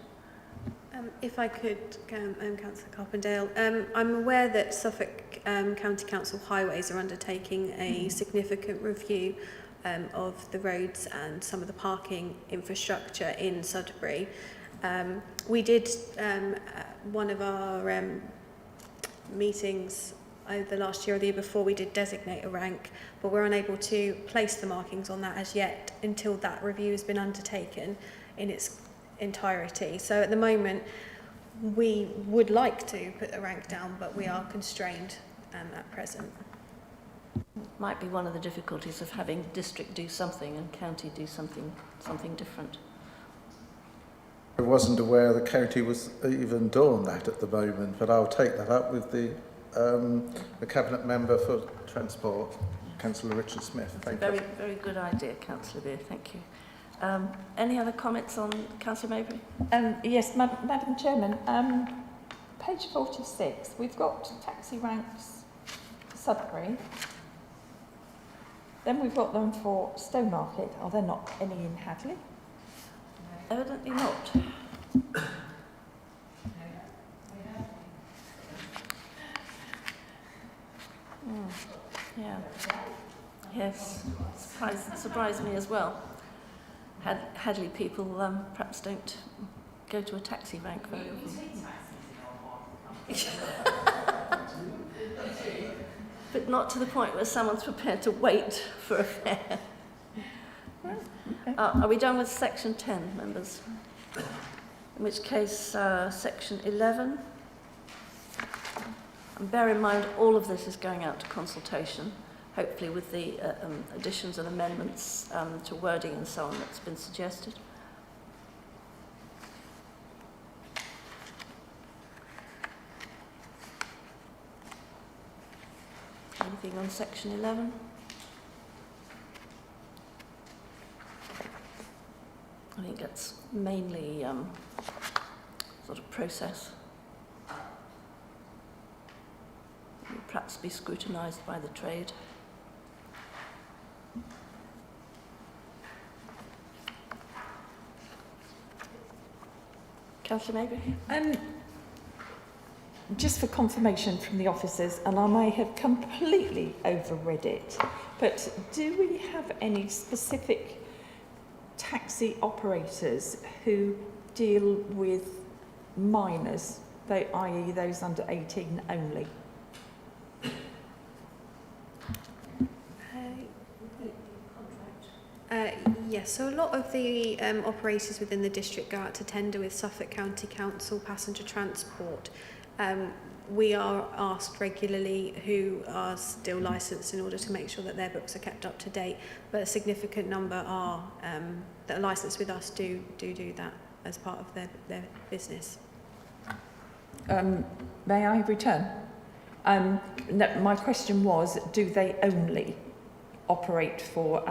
If I could, Councillor Carpendale, I'm aware that Suffolk County Council Highways are undertaking a significant review of the roads and some of the parking infrastructure in Sudbury. We did one of our meetings either last year or the year before, we did designate a rank, but we're unable to place the markings on that as yet until that review has been undertaken in its entirety. So at the moment we would like to put a rank down, but we are constrained at present. Might be one of the difficulties of having district do something and county do something different. I wasn't aware the county was even doing that at the moment, but I'll take that up with the Cabinet Member for Transport, Councillor Richard Smith. Thank you. Very good idea, Councillor Beer. Thank you. Any other comments on Councillor Maybury? Yes, Madam Chairman. Page 46, we've got taxi ranks for Sudbury. Then we've got them for Stowmarket. Are there not any in Hadleigh? Evidently not. Yeah. Yes. Surprised me as well. Hadleigh people perhaps don't go to a taxi rank very often. But not to the point where someone's prepared to wait for a fare. Are we done with section 10, members? In which case, section 11. And bear in mind, all of this is going out to consultation, hopefully with the additions and amendments to wording and so on that's been suggested. Anything on section 11? I think that's mainly sort of process. Will perhaps be scrutinised by the trade. Councillor Maybury? Just for confirmation from the officers, and I may have completely overread it, but do we have any specific taxi operators who deal with minors, i.e. those under 18 only? Yes, so a lot of the operators within the district go out to tender with Suffolk County Council Passenger Transport. We are asked regularly who are still licensed in order to make sure that their books are kept up to date, but a significant number are that are licensed with us do that as part of their business. May I return? No, my question was, do they only operate for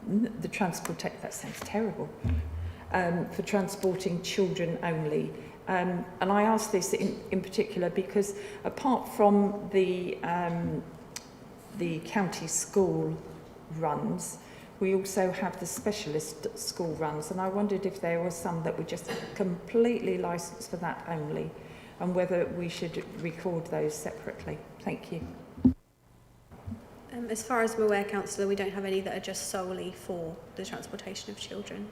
the transport, that sounds terrible, for transporting children only? And I ask this in particular because apart from the county school runs, we also have the specialist school runs, and I wondered if there were some that were just completely licensed for that only, and whether we should record those separately. Thank you. As far as I'm aware, Councillor, we don't have any that are just solely for the transportation of children.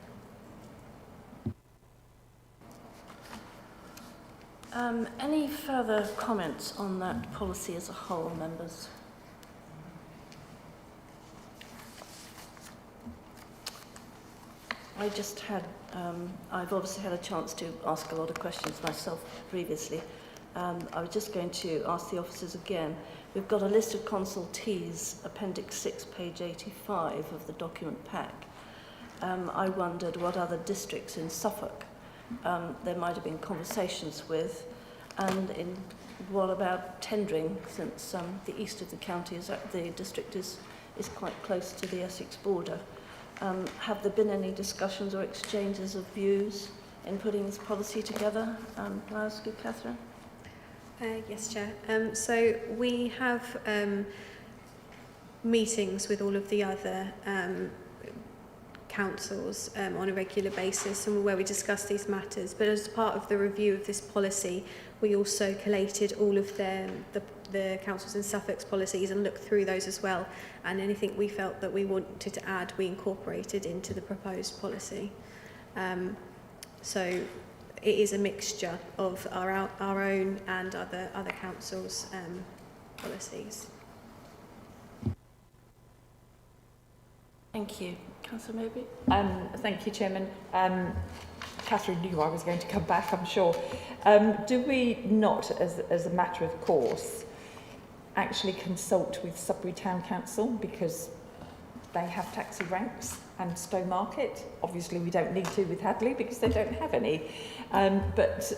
Any further comments on that policy as a whole, members? I just had, I've obviously had a chance to ask a lot of questions myself previously. I was just going to ask the officers again. We've got a list of consultees, Appendix 6, page 85 of the document pack. I wondered what other districts in Suffolk there might have been conversations with, and in what about tendering, since the east of the county, the district is quite close to the Essex border. Have there been any discussions or exchanges of views in putting this policy together? Can I ask you, Catherine? Yes, Chair. So we have meetings with all of the other councils on a regular basis, and where we discuss these matters. But as part of the review of this policy, we also collated all of the councils in Suffolk's policies and looked through those as well. And anything we felt that we wanted to add, we incorporated into the proposed policy. So it is a mixture of our own and other councils' policies. Thank you. Councillor Maybury? Thank you, Chairman. Catherine knew I was going to come back, I'm sure. Do we not, as a matter of course, actually consult with Sudbury Town Council, because they have taxi ranks, and Stowe Market? Obviously we don't need to with Hadleigh because they don't have any. But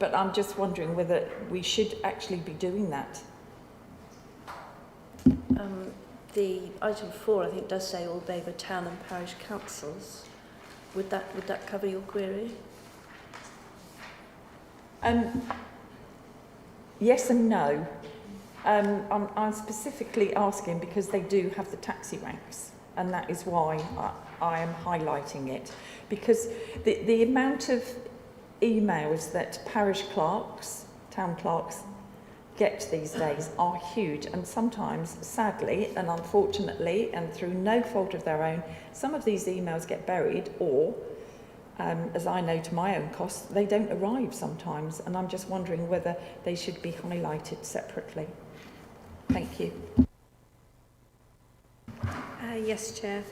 I'm just wondering whether we should actually be doing that. The item 4, I think, does say all Babergh Town and Parish Councils. Would that cover your query? Yes and no. I'm specifically asking because they do have the taxi ranks, and that is why I am highlighting it. Because the amount of emails that parish clerks, town clerks, get these days are huge, and sometimes, sadly and unfortunately, and through no fault of their own, some of these emails get buried, or as I know to my own cost, they don't arrive sometimes, and I'm just wondering whether they should be highlighted separately. Thank you. Yes, Chair.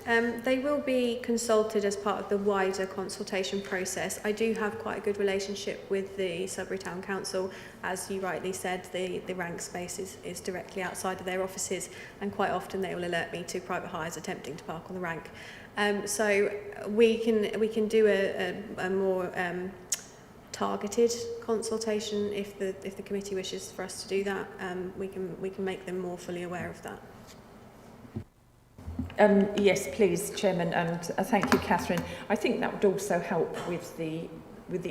They will be consulted as part of the wider consultation process. I do have quite a good relationship with the Sudbury Town Council. As you rightly said, the rank space is directly outside of their offices, and quite often they will alert me to private hires attempting to park on the rank. So we can do a more targeted consultation if the committee wishes for us to do that. We can make them more fully aware of that. Yes, please, Chairman, and thank you, Catherine. I think that would also help with the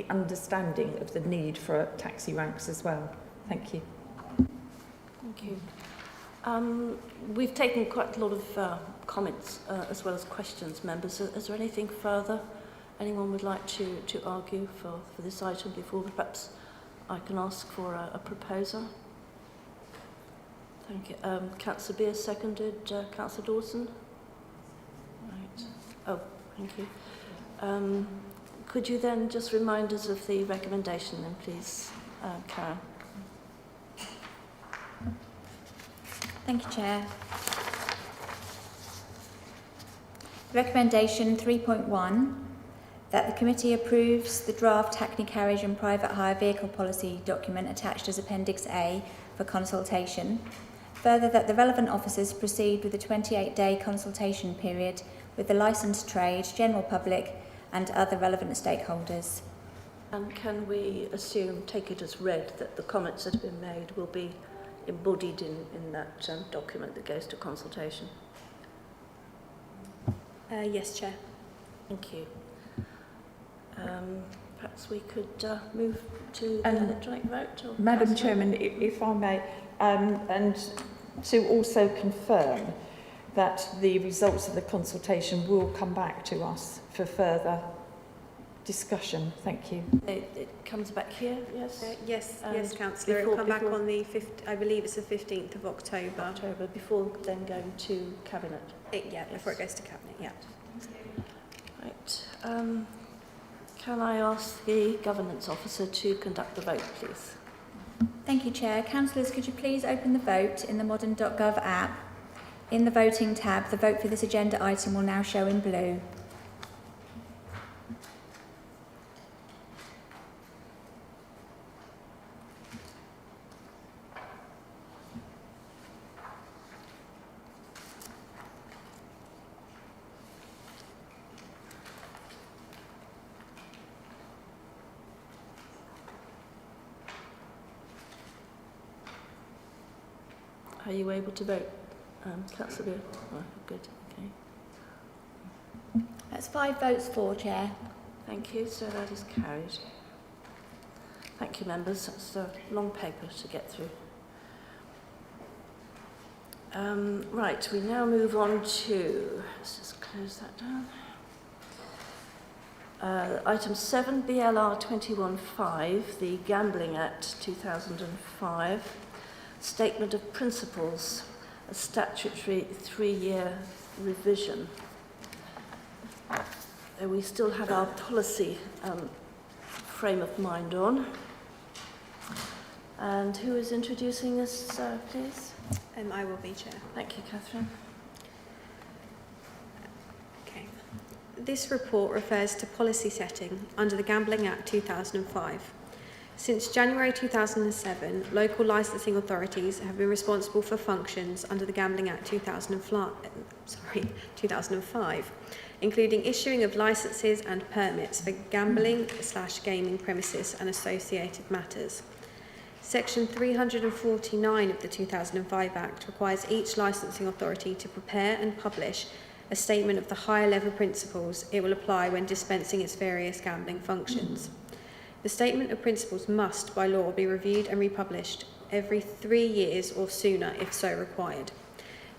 understanding of the need for taxi ranks as well. Thank you. Thank you. We've taken quite a lot of comments as well as questions, members. Is there anything further anyone would like to argue for this item before perhaps I can ask for a proposer? Thank you. Councillor Beer seconded. Councillor Dawson? Right. Oh, thank you. Could you then just remind us of the recommendation then, please, Karen? Thank you, Chair. Recommendation 3.1, that the committee approves the draft Hackney Carriage and Private Hire Vehicle Policy document attached as Appendix A for consultation. Further, that the relevant officers proceed with a 28-day consultation period with the licensed trade, general public and other relevant stakeholders. And can we assume, take it as read, that the comments that have been made will be embodied in that document that goes to consultation? Yes, Chair. Thank you. Perhaps we could move to the electronic vote? Or Madam Chairman, if I may, and to also confirm that the results of the consultation will come back to us for further discussion. Thank you. It comes back here, yes? Yes, Councillor. It'll come back on the 5th, I believe it's the 15th of October. Before then going to Cabinet? Before it goes to Cabinet, yeah. Right. Can I ask the Governance Officer to conduct the vote, please? Thank you, Chair. Councillors, could you please open the vote in the modern.gov app? In the voting tab, the vote for this agenda item will now show in blue. Are you able to vote, Councillor Beale? Oh, good, okay. That's 5 votes for, Chair. Thank you, so that is carried. Thank you, members. That's a long paper to get through. Right, we now move on to, let's just close that down. Item 7, BLR 21.5, the Gambling Act 2005. Statement of Principles, a statutory 3-year revision. We still have our policy frame of mind on. And who is introducing this, please? I will be, Chair. Thank you, Catherine. Okay. This report refers to policy setting under the Gambling Act 2005. Since January 2007, local licensing authorities have been responsible for functions under the Gambling Act 2005, including issuing of licences and permits for gambling/gaming premises and associated matters. Section 349 of the 2005 Act requires each licensing authority to prepare and publish a statement of the higher level principles it will apply when dispensing its various gambling functions. The Statement of Principles must, by law, be reviewed and republished every 3 years or sooner if so required.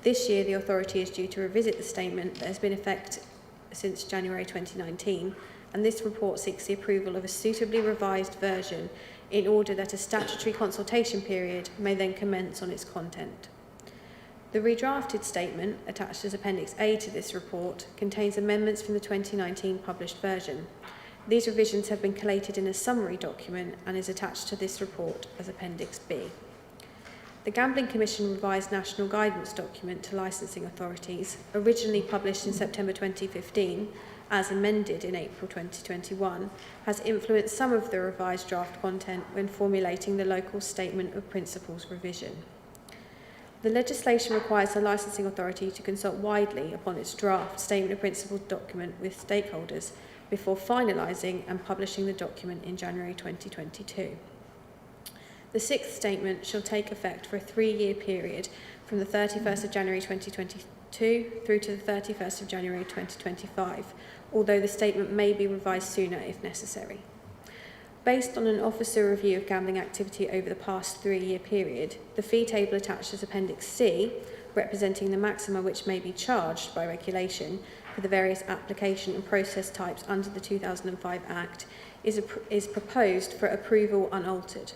This year, the authority is due to revisit the statement that has been in effect since January 2019, and this report seeks the approval of a suitably revised version in order that a statutory consultation period may then commence on its content. The redrafted statement, attached as Appendix A to this report, contains amendments from the 2019 published version. These revisions have been collated in a summary document and is attached to this report as Appendix B. The Gambling Commission revised national guidance document to licensing authorities, originally published in September 2015, as amended in April 2021, has influenced some of the revised draft content when formulating the local Statement of Principles revision. The legislation requires the licensing authority to consult widely upon its draft Statement of Principles document with stakeholders before finalising and publishing the document in January 2022. The 6th statement shall take effect for a 3-year period from the 31st of January 2022 through to the 31st of January 2025, although the statement may be revised sooner if necessary. Based on an officer review of gambling activity over the past 3-year period, the fee table attached as Appendix C, representing the maxima which may be charged by regulation for the various application and process types under the 2005 Act, is proposed for approval unaltered.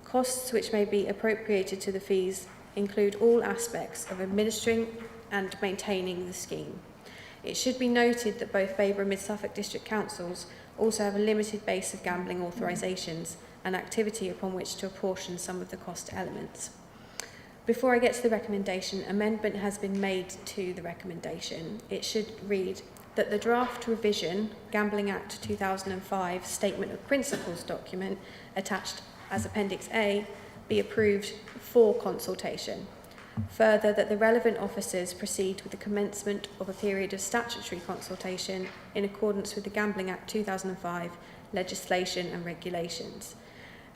Costs which may be appropriated to the fees include all aspects of administering and maintaining the scheme. It should be noted that both Babergh and Mid Suffolk District Councils also have a limited base of gambling authorisations and activity upon which to apportion some of the cost elements. Before I get to the recommendation, amendment has been made to the recommendation. It should read that the draft revision Gambling Act 2005 Statement of Principles document attached as Appendix A be approved for consultation. Further, that the relevant officers proceed with the commencement of a period of statutory consultation in accordance with the Gambling Act 2005 legislation and regulations,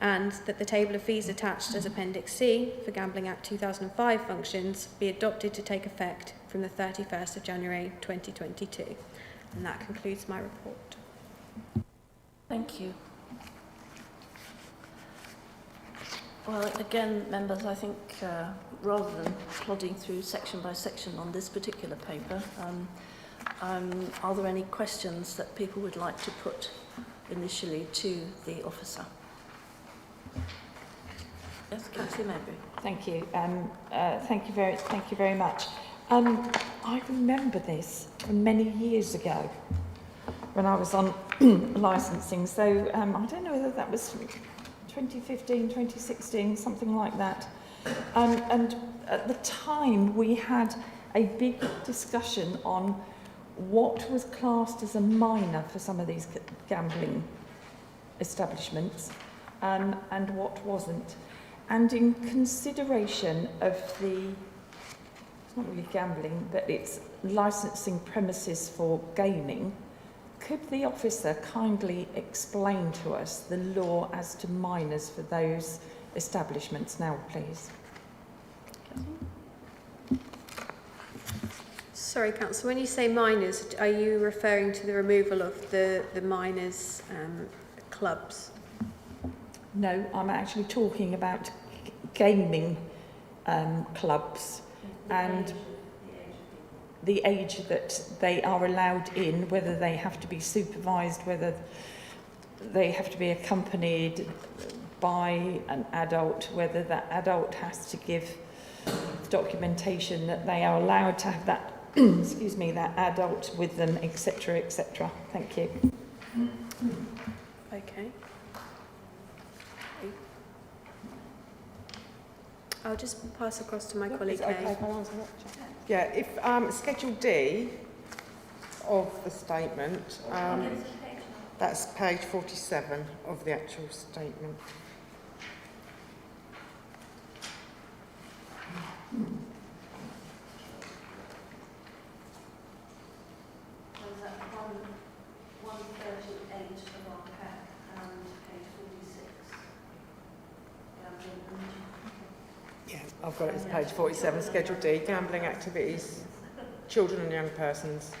and that the table of fees attached as Appendix C for Gambling Act 2005 functions be adopted to take effect from the 31st of January 2022. And that concludes my report. Thank you. Well, again, members, I think rather than plodding through section by section on this particular paper, are there any questions that people would like to put initially to the officer? Yes, Councillor Maybury. Thank you. Thank you very much. I remember this from many years ago when I was on licensing. So I don't know whether that was 2015, 2016, something like that. And at the time we had a big discussion on what was classed as a minor for some of these gambling establishments and what wasn't. And in consideration of it's not really gambling, but it's licensing premises for gaming, could the officer kindly explain to us the law as to minors for those establishments now, please? Sorry, Councillor, when you say minors, are you referring to the removal of the minors' clubs? No, I'm actually talking about gaming clubs and the age that they are allowed in, whether they have to be supervised, whether they have to be accompanied by an adult, whether that adult has to give documentation that they are allowed to have that excuse me, that adult with them, etc., etc. Thank you. Okay. I'll just pass across to my colleague. Okay, yeah, if Schedule D of the statement, that's page 47 of the actual statement. I've got it as page 47, Schedule D, gambling activities, children and young persons.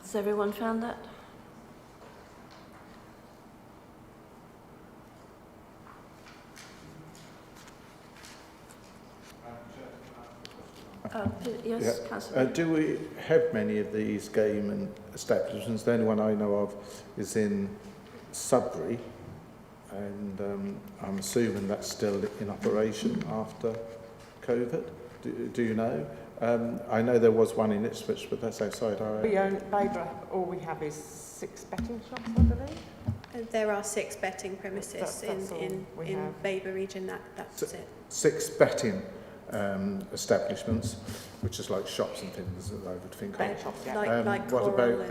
Has everyone found that? Yes, Councillor. Do we have many of these gaming establishments? The only one I know of is in Sudbury, and I'm assuming that's still in operation after COVID. Do you know? I know there was one in Ipswich, but that's outside our area. We own Babergh, all we have is 6 betting shops, I believe. There are 6 betting premises in Babergh region, that's it. 6 betting establishments, which is like shops and things that I would think of. Shops, yeah. Like what Cllr about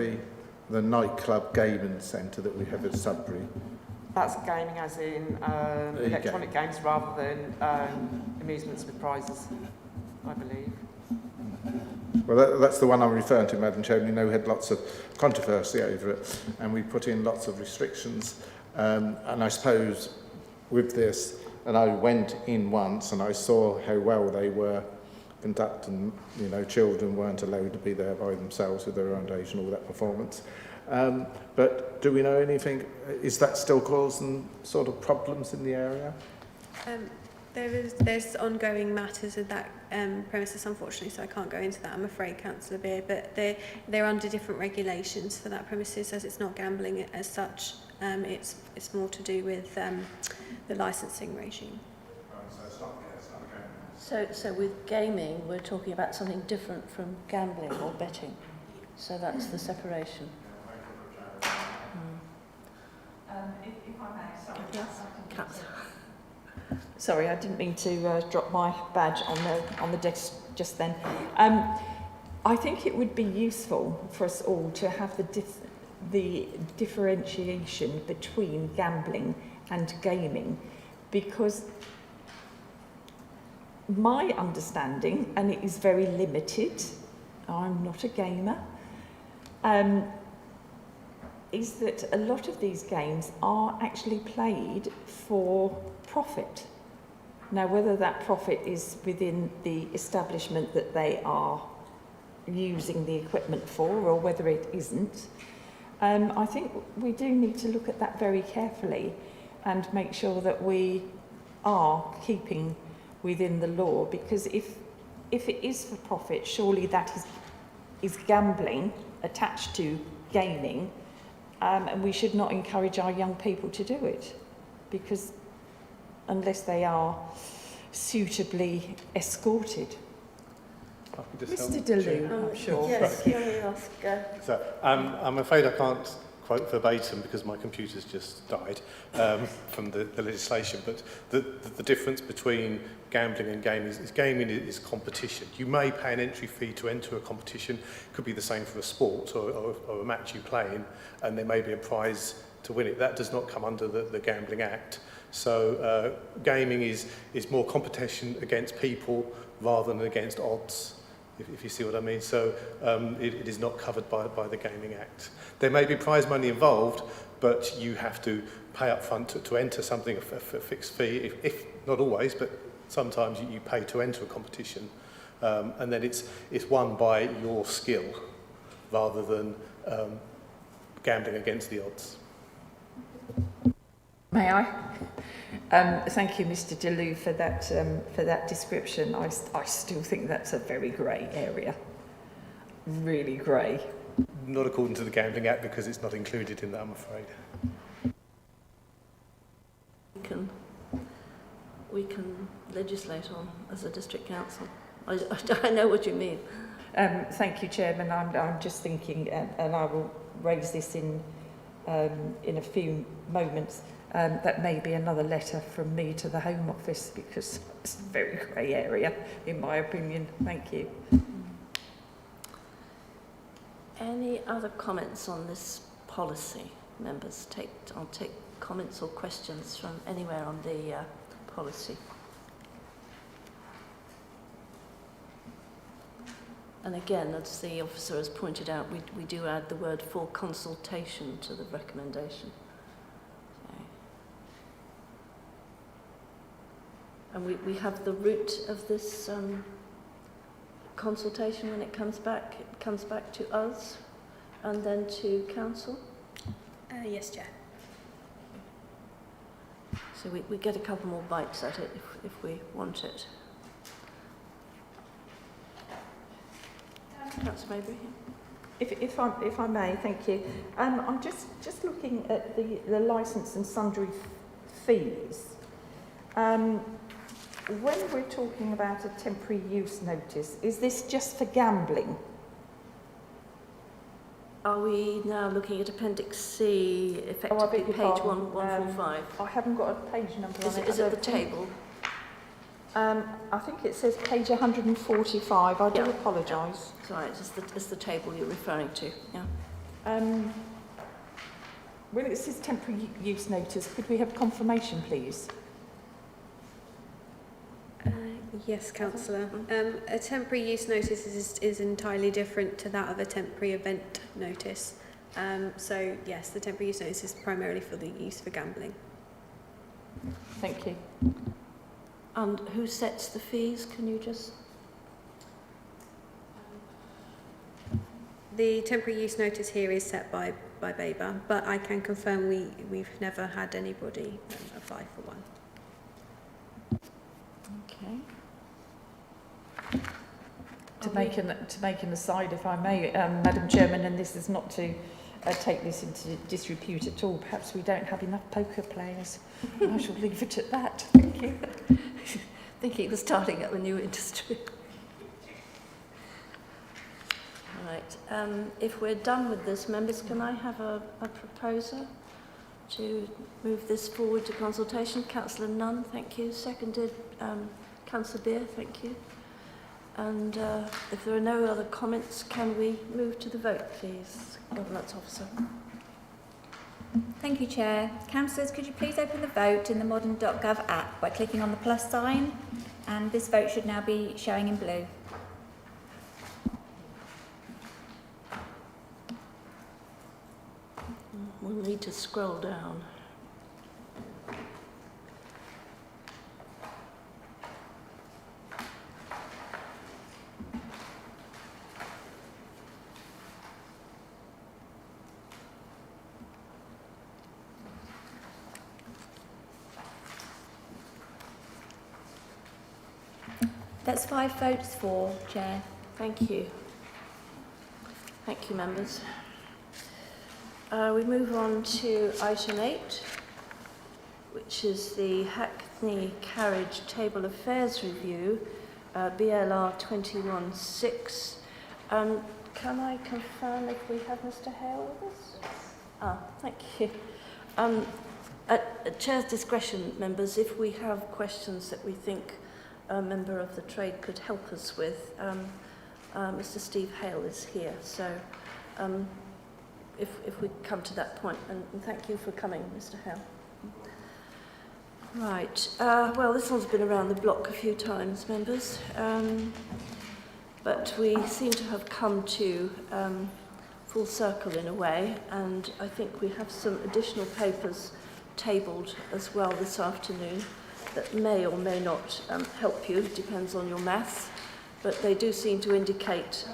the nightclub gaming centre that we have at Sudbury? That's gaming as in electronic games rather than amusements with prizes, I believe. Well, that's the one I'm referring to, Madam Chairman. You know, we had lots of controversy over it, and we put in lots of restrictions. And I suppose with this, and I went in once and I saw how well they were conducting. You know, children weren't allowed to be there by themselves with their own age and all that performance. But do we know anything? Is that still causing sort of problems in the area? There's ongoing matters of that premises, unfortunately, so I can't go into that, I'm afraid, Councillor Beer, but they're under different regulations for that premises, as it's not gambling as such. It's more to do with the licensing regime. So with gaming, we're talking about something different from gambling or betting. So that's the separation. If I may, sorry. Yes. Sorry, I didn't mean to drop my badge on the desk just then. I think it would be useful for us all to have the differentiation between gambling and gaming, because my understanding, and it is very limited, I'm not a gamer, is that a lot of these games are actually played for profit. Now, whether that profit is within the establishment that they are using the equipment for, or whether it isn't, I think we do need to look at that very carefully and make sure that we are keeping within the law, because if it is for profit, surely that is gambling attached to gaming, and we should not encourage our young people to do it, because unless they are suitably escorted. Mr. DeLue, I'm sure. Yes, you only ask. So, I'm afraid I can't quote verbatim because my computer's just died from the legislation, but the difference between gambling and gaming is gaming is competition. You may pay an entry fee to enter a competition. It could be the same for a sport or a match you play in, and there may be a prize to win it. That does not come under the Gambling Act. So gaming is more competition against people rather than against odds, if you see what I mean. So it is not covered by the Gaming Act. There may be prize money involved, but you have to pay up front to enter something, a fixed fee, if not always, but sometimes you pay to enter a competition. And then it's won by your skill rather than gambling against the odds. May I? Thank you, Mr. DeLue, for that description. I still think that's a very grey area. Really grey. Not according to the Gambling Act, because it's not included in that, I'm afraid. We can legislate on as a district council. I know what you mean. Thank you, Chairman. I'm just thinking, and I will raise this in a few moments. That may be another letter from me to the Home Office, because it's a very grey area, in my opinion. Thank you. Any other comments on this policy, members? I'll take comments or questions from anywhere on the policy. And again, as the officer has pointed out, we do add the word for consultation to the recommendation. And we have the route of this consultation when it comes back. It comes back to us and then to council. Yes, Chair. So we get a couple more bites at it if we want it. Councillor Maybury. If I may, thank you. I'm just looking at the licence and sundry fees. When we're talking about a temporary use notice, is this just for gambling? Are we now looking at Appendix C, effectively page 145? I haven't got a page number on it. Is it the table? I think it says page 145. I do apologise. It's all right, it's the table you're referring to, yeah. When it says temporary use notice, could we have confirmation, please? Yes, Councillor. A temporary use notice is entirely different to that of a temporary event notice. So, yes, the temporary use notice is primarily for the use for gambling. Thank you. And who sets the fees? Can you just... The temporary use notice here is set by Babergh, but I can confirm we've never had anybody apply for one. Okay. To make an aside, if I may, Madam Chairman, and this is not to take this into disrepute at all, perhaps we don't have enough poker players. I shall leave it at that. Thank you. Thinking of starting up a new industry. Right. If we're done with this, members, can I have a proposer to move this forward to consultation? Councillor Nunn, thank you. Seconded, Councillor Beer, thank you. And if there are no other comments, can we move to the vote, please, Governance Officer? Thank you, Chair. Councillors, could you please open the vote in the modern.gov app by clicking on the plus sign, and this vote should now be showing in blue. We'll need to scroll down. That's 5 votes for, Chair. Thank you. Thank you, members. We move on to item 8, which is the Hackney Carriage Table of Fares Review, BLR 21-6. Can I confirm if we have Mr. Hale with us? Thank you. At Chair's discretion, members, if we have questions that we think a member of the trade could help us with, Mr. Steve Hale is here. So if we come to that point, and thank you for coming, Mr. Hale. Right, well, this one's been around the block a few times, members, but we seem to have come to full circle in a way, and I think we have some additional papers tabled as well this afternoon that may or may not help you, depends on your maths, but they do seem to indicate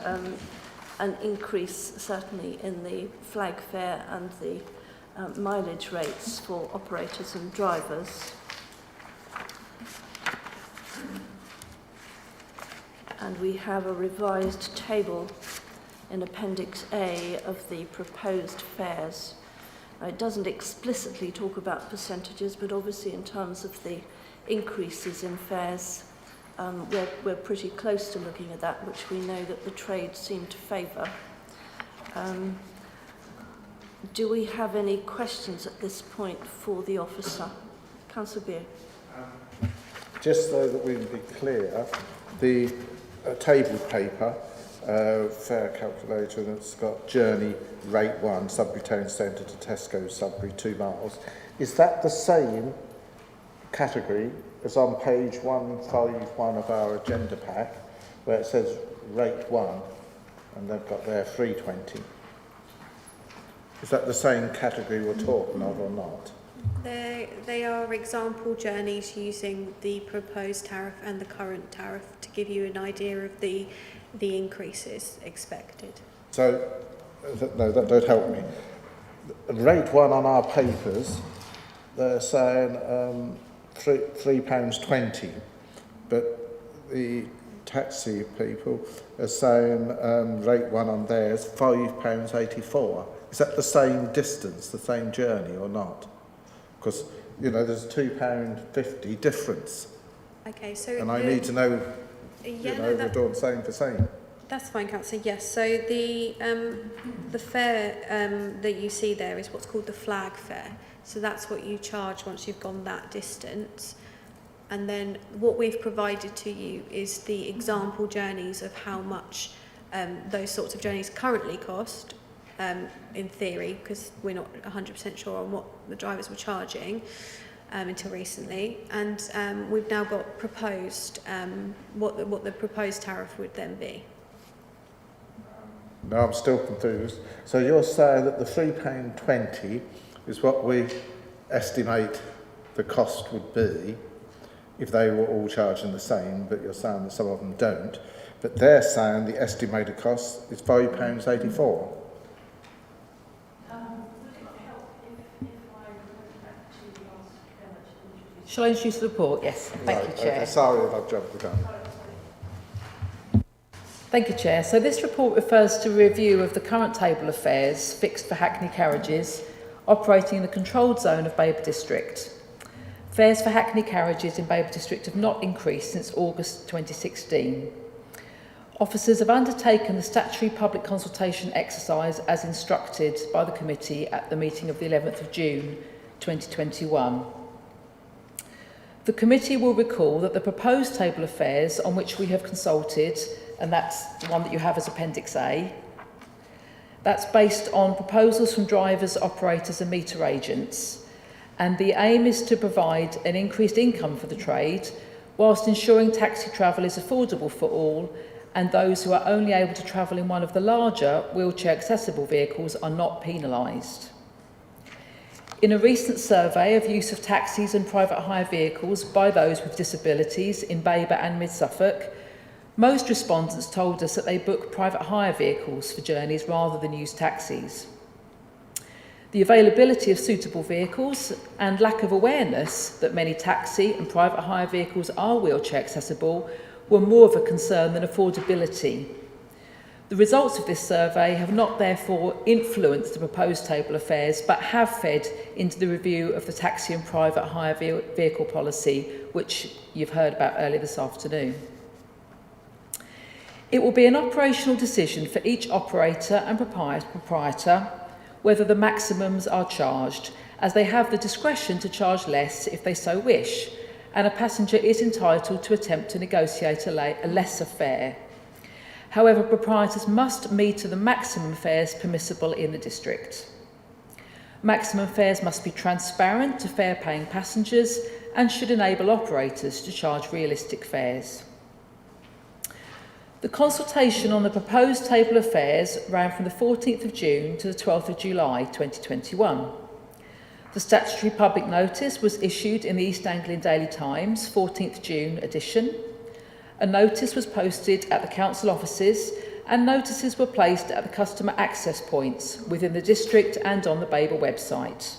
an increase certainly in the flag fare and the mileage rates for operators and drivers. And we have a revised table in Appendix A of the proposed fares. It doesn't explicitly talk about percentages, but obviously in terms of the increases in fares, we're pretty close to looking at that, which we know that the trade seem to favour. Do we have any questions at this point for the officer? Councillor Beer. Just so that we can be clear, the table paper, fare calculator, that's got journey rate 1, Sudbury Town Centre to Tesco, Sudbury, 2 miles. Is that the same category as on page 151 of our agenda pack, where it says rate 1, and they've got there 320? Is that the same category we're talking of or not? They are example journeys using the proposed tariff and the current tariff to give you an idea of the increases expected. So, no, that don't help me. Rate 1 on our papers, they're saying £3.20, but the taxi people are saying rate 1 on theirs £5.84. Is that the same distance, the same journey, or not? Because, you know, there's a £2.50 difference. Okay, so... And I need to know, we're doing same for same. That's fine, Councillor, yes. So the fare that you see there is what's called the flag fare. So that's what you charge once you've gone that distance. And then what we've provided to you is the example journeys of how much those sorts of journeys currently cost, in theory, because we're not 100% sure on what the drivers were charging until recently. And we've now got proposed, what the proposed tariff would then be. No, I'm still confused. So you're saying that the £3.20 is what we estimate the cost would be if they were all charging the same, but you're saying that some of them don't. But they're saying the estimated cost is £5.84. Shall I introduce the report? Yes. Thank you, Chair. Sorry if I've jumped the gun. Thank you, Chair. So this report refers to a review of the current table of fares fixed for Hackney carriages operating in the controlled zone of Babergh District. Fares for Hackney carriages in Babergh District have not increased since August 2016. Officers have undertaken the statutory public consultation exercise as instructed by the committee at the meeting of the 11th of June 2021. The committee will recall that the proposed table of fares on which we have consulted, and that's the one that you have as Appendix A, that's based on proposals from drivers, operators and meter agents, and the aim is to provide an increased income for the trade whilst ensuring taxi travel is affordable for all, and those who are only able to travel in one of the larger wheelchair accessible vehicles are not penalised. In a recent survey of use of taxis and private hire vehicles by those with disabilities in Babergh and Mid Suffolk, most respondents told us that they book private hire vehicles for journeys rather than use taxis. The availability of suitable vehicles and lack of awareness that many taxi and private hire vehicles are wheelchair accessible were more of a concern than affordability. The results of this survey have not therefore influenced the proposed table of fares, but have fed into the review of the taxi and private hire vehicle policy, which you've heard about earlier this afternoon. It will be an operational decision for each operator and proprietor whether the maximums are charged, as they have the discretion to charge less if they so wish, and a passenger is entitled to attempt to negotiate a lesser fare. However, proprietors must meter the maximum fares permissible in the district. Maximum fares must be transparent to fare-paying passengers and should enable operators to charge realistic fares. The consultation on the proposed table of fares ran from the 14th of June to the 12th of July 2021. The statutory public notice was issued in the East Anglian Daily Times, 14th June edition. A notice was posted at the council offices and notices were placed at the customer access points within the district and on the Babergh website.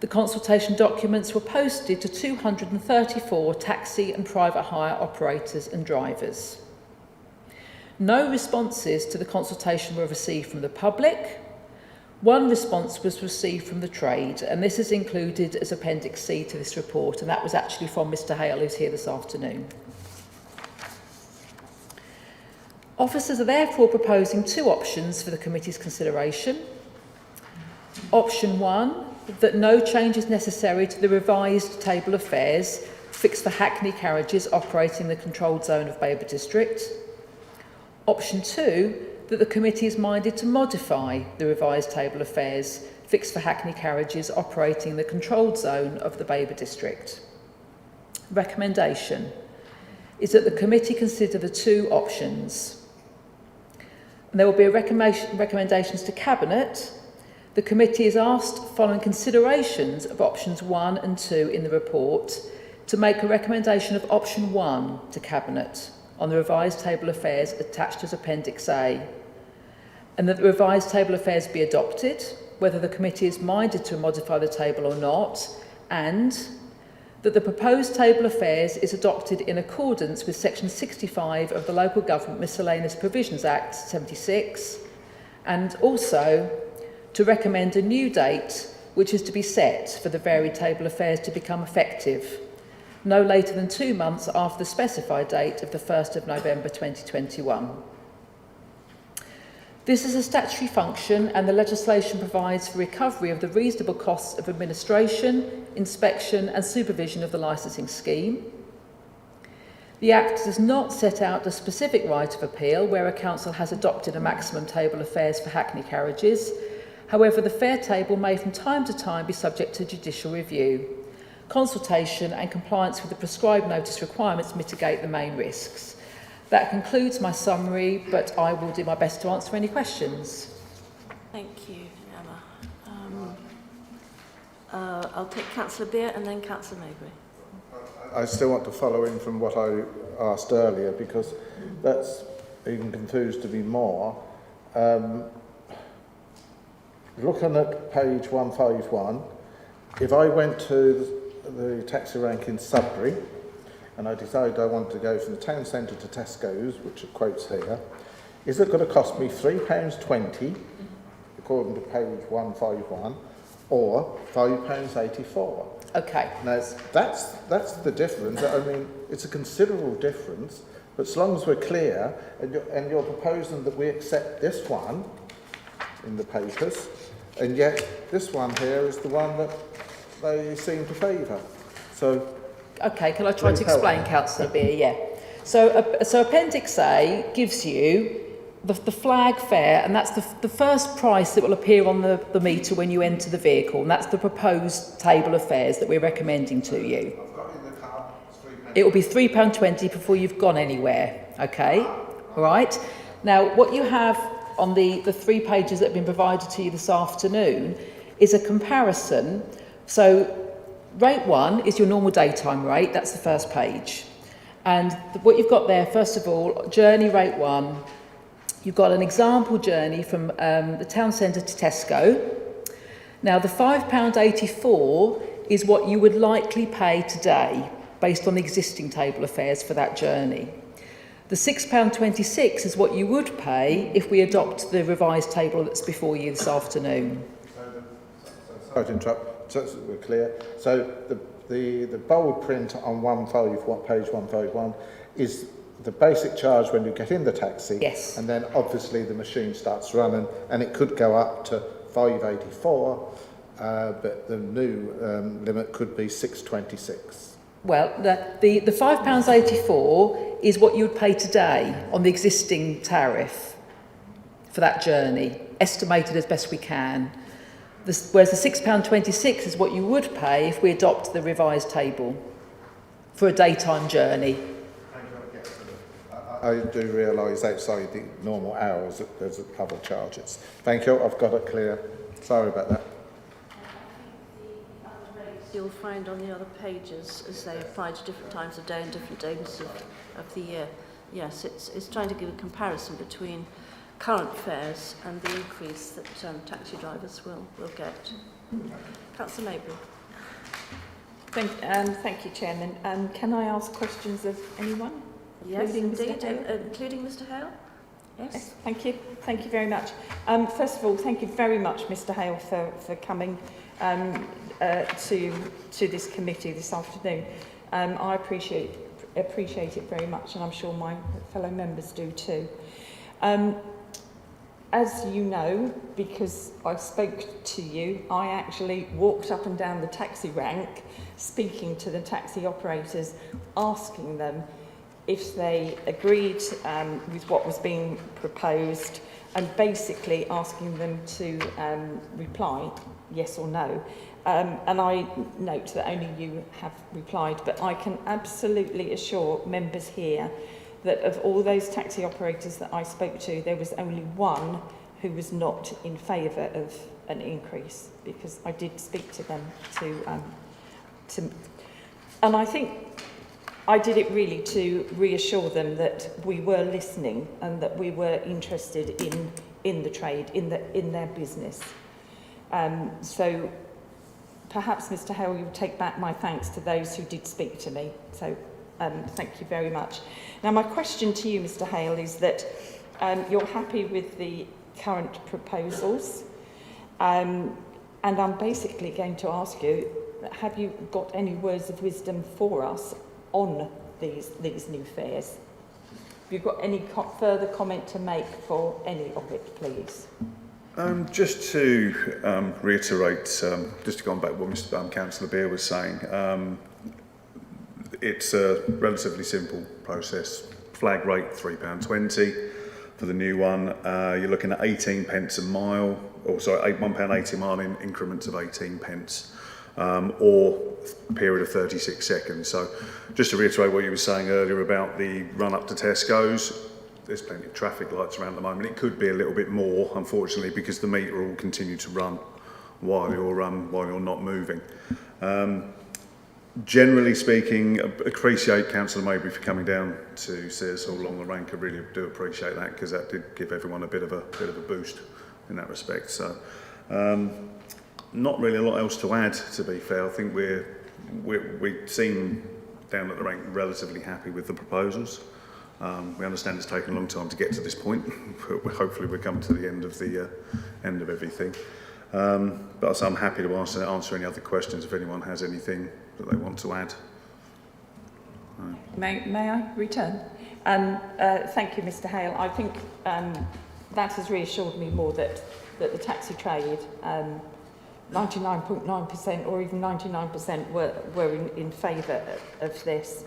The consultation documents were posted to 234 taxi and private hire operators and drivers. No responses to the consultation were received from the public. One response was received from the trade, and this is included as Appendix C to this report, and that was actually from Mr Hale, who's here this afternoon. Officers are therefore proposing two options for the committee's consideration. Option 1, that no change is necessary to the revised table of fares fixed for Hackney carriages operating in the controlled zone of Babergh District. Option 2, that the committee is minded to modify the revised table of fares fixed for Hackney carriages operating in the controlled zone of the Babergh District. Recommendation is that the committee consider the two options. And there will be recommendations to Cabinet. The committee is asked, following considerations of options 1 and 2 in the report, to make a recommendation of option 1 to Cabinet on the revised table of fares attached as Appendix A, and that the revised table of fares be adopted, whether the committee is minded to modify the table or not, and that the proposed table of fares is adopted in accordance with Section 65 of the Local Government Miscellaneous Provisions Act 76, and also to recommend a new date which is to be set for the varied table of fares to become effective, no later than 2 months after the specified date of the 1st of November 2021. This is a statutory function, and the legislation provides for recovery of the reasonable costs of administration, inspection and supervision of the licensing scheme. The Act does not set out a specific right of appeal where a council has adopted a maximum table of fares for Hackney carriages. However, the fare table may from time to time be subject to judicial review. Consultation and compliance with the prescribed notice requirements mitigate the main risks. That concludes my summary, but I will do my best to answer any questions. Thank you, Emma. I'll take Councillor Beer and then Councillor Maybury. I still want to follow in from what I asked earlier, because that's even confused to me more. Looking at page 151, if I went to the taxi rank in Sudbury, and I decided I wanted to go from the town centre to Tesco's, which are quotes here, is it going to cost me £3.20, according to page 151, or £5.84? Okay. Now, that's the difference. I mean, it's a considerable difference, but as long as we're clear, and you're proposing that we accept this one in the papers, and yet this one here is the one that they seem to favour. So, okay, can I try to explain, Councillor Beer? Yeah. So Appendix A gives you the flag fare, and that's the first price that will appear on the meter when you enter the vehicle, and that's the proposed table of fares that we're recommending to you. I've got in the car, It will be £3.20 before you've gone anywhere, okay? All right? Now, what you have on the 3 pages that have been provided to you this afternoon is a comparison. So, rate 1 is your normal daytime rate, that's the first page. And what you've got there, first of all, journey rate 1, you've got an example journey from the town centre to Tesco. Now, the £5.84 is what you would likely pay today, based on the existing table of fares for that journey. The £6.26 is what you would pay if we adopt the revised table that's before you this afternoon. Sorry to interrupt, just so we're clear. So the bold print on page 151 is the basic charge when you get in the taxi. Yes. And then obviously the machine starts running, and it could go up to £5.84, but the new limit could be £6.26. Well, the £5.84 is what you would pay today on the existing tariff for that journey, estimated as best we can. Whereas the £6.26 is what you would pay if we adopt the revised table for a daytime journey. I do realise outside the normal hours that there's other charges. Thank you, I've got it clear. Sorry about that. You'll find on the other pages as they apply to different times of day and different days of the year. Yes, it's trying to give a comparison between current fares and the increase that taxi drivers will get. Councillor Maybury. Thank you, Chairman. Can I ask questions of anyone? Yes, including indeed, Mr. Hale? including Mr. Hale. Yes. Thank you. Thank you very much. First of all, thank you very much, Mr. Hale, for coming to this committee this afternoon. I appreciate it very much, and I'm sure my fellow members do too. As you know, because I spoke to you, I actually walked up and down the taxi rank, speaking to the taxi operators, asking them if they agreed with what was being proposed, and basically asking them to reply yes or no. And I note that only you have replied, but I can absolutely assure members here that of all those taxi operators that I spoke to, there was only one who was not in favour of an increase, because I did speak to them and I think I did it really to reassure them that we were listening and that we were interested in the trade, in their business. So perhaps, Mr. Hale, you'll take back my thanks to those who did speak to me. So thank you very much. Now, my question to you, Mr. Hale, is that you're happy with the current proposals, and I'm basically going to ask you, have you got any words of wisdom for us on these new fares? Have you got any further comment to make for any of it, please? Just to reiterate, just to go on back what Councillor Beer was saying, it's a relatively simple process. Flag rate £3.20 for the new one. You're looking at 18 pence a mile, or sorry, £1.80 a mile in increments of 18 pence, or a period of 36 seconds. So just to reiterate what you were saying earlier about the run up to Tesco's, there's plenty of traffic lights around at the moment. It could be a little bit more, unfortunately, because the meter will continue to run while you're not moving. Generally speaking, appreciate Councillor Maybury for coming down to see us all along the rank. I really do appreciate that, because that did give everyone a bit of a boost in that respect. So, not really a lot else to add, to be fair. I think we're we seem down at the rank relatively happy with the proposals. We understand it's taken a long time to get to this point, but hopefully we're coming to the end of everything. But I'm happy to answer any other questions if anyone has anything that they want to add. May I return? Thank you, Mr. Hale. I think that has reassured me more that the taxi trade, 99.9% or even 99% were in favour of this.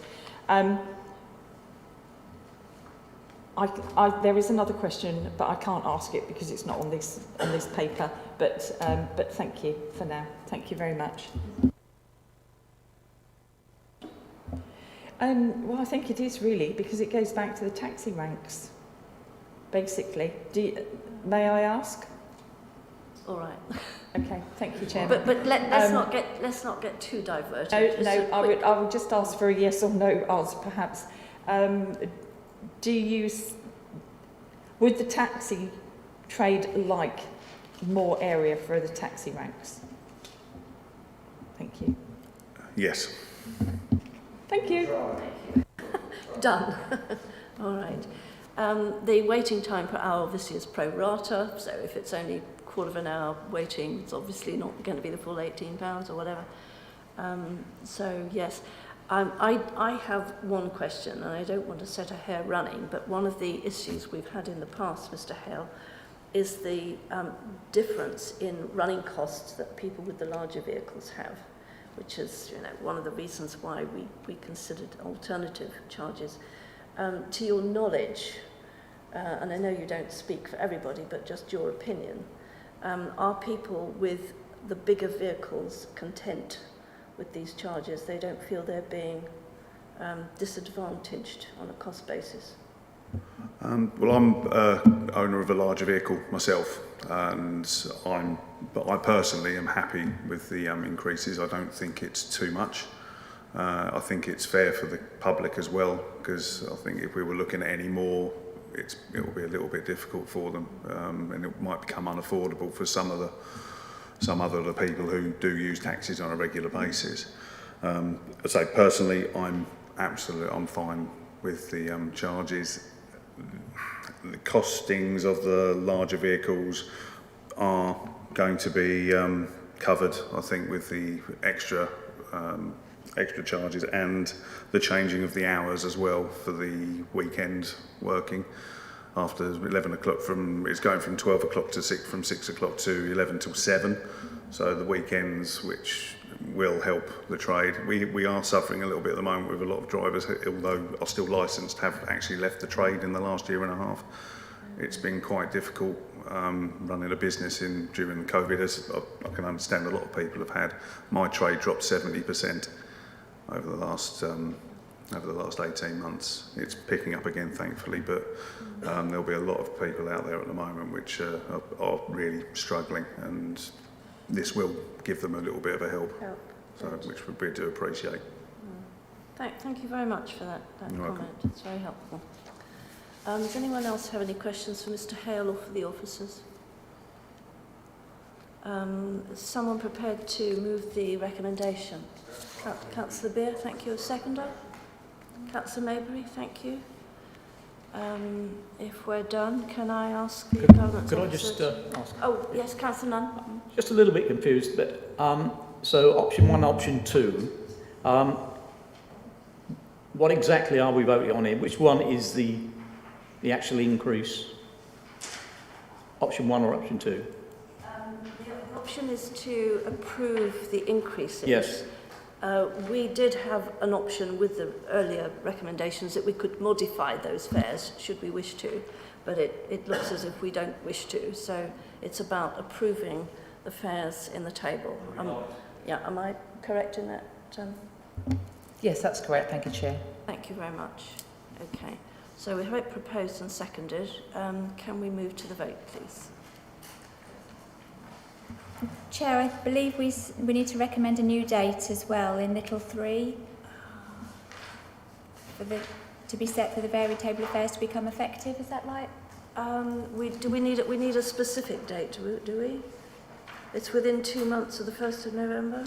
There is another question, but I can't ask it because it's not on this paper. But thank you for now. Thank you very much. Well, I think it is really, because it goes back to the taxi ranks, basically. May I ask? All right. Okay, thank you, Chairman. But let's not get too diverted. I would just ask for a yes or no answer, perhaps. Would the taxi trade like more area for the taxi ranks? Thank you. Yes. Thank you. Done. All right. The waiting time per hour obviously is pro rata, so if it's only a quarter of an hour waiting, it's obviously not going to be the full £18 or whatever. So yes, I have one question, and I don't want to set a hair running, but one of the issues we've had in the past, Mr. Hale, is the difference in running costs that people with the larger vehicles have, which is, one of the reasons why we considered alternative charges. To your knowledge, and I know you don't speak for everybody, but just your opinion, are people with the bigger vehicles content with these charges? They don't feel they're being disadvantaged on a cost basis? Well, I'm owner of a larger vehicle myself, but I personally am happy with the increases. I don't think it's too much. I think it's fair for the public as well, because I think if we were looking at any more, it will be a little bit difficult for them, and it might become unaffordable for some other people who do use taxis on a regular basis. I say personally, I'm fine with the charges. The costings of the larger vehicles are going to be covered, I think, with the extra charges and the changing of the hours as well for the weekend working. After 11 o'clock, it's going from 12 o'clock to 6 o'clock to 11 till 7. So the weekends, which will help the trade. We are suffering a little bit at the moment with a lot of drivers, although are still licensed, have actually left the trade in the last year and a half. It's been quite difficult running a business during COVID, as I can understand a lot of people have had. My trade dropped 70% over the last 18 months. It's picking up again, thankfully, but there'll be a lot of people out there at the moment which are really struggling, and this will give them a little bit of a help. So, which we do appreciate. Thank you very much for that comment. It's very helpful. Does anyone else have any questions for Mr. Hale or for the officers? Is someone prepared to move the recommendation? Councillor Beer, thank you. A seconder? Councillor Maybury, thank you. If we're done, can I ask the government? Could I just ask? Oh, yes, Councillor Nunn. Just a little bit confused, but so option 1, option 2. What exactly are we voting on here? Which one is the actual increase? Option 1 or option 2? The option is to approve the increases. Yes. We did have an option with the earlier recommendations that we could modify those fares should we wish to, but it looks as if we don't wish to. So it's about approving the fares in the table. Am I correct in that? Yes, that's correct. Thank you, Chair. Thank you very much. Okay. So we have it proposed and seconded. Can we move to the vote, please? Chair, I believe we need to recommend a new date as well in little 3 to be set for the varied table of fares to become effective. Is that right? We need a specific date, do we? It's within 2 months of the 1st of November.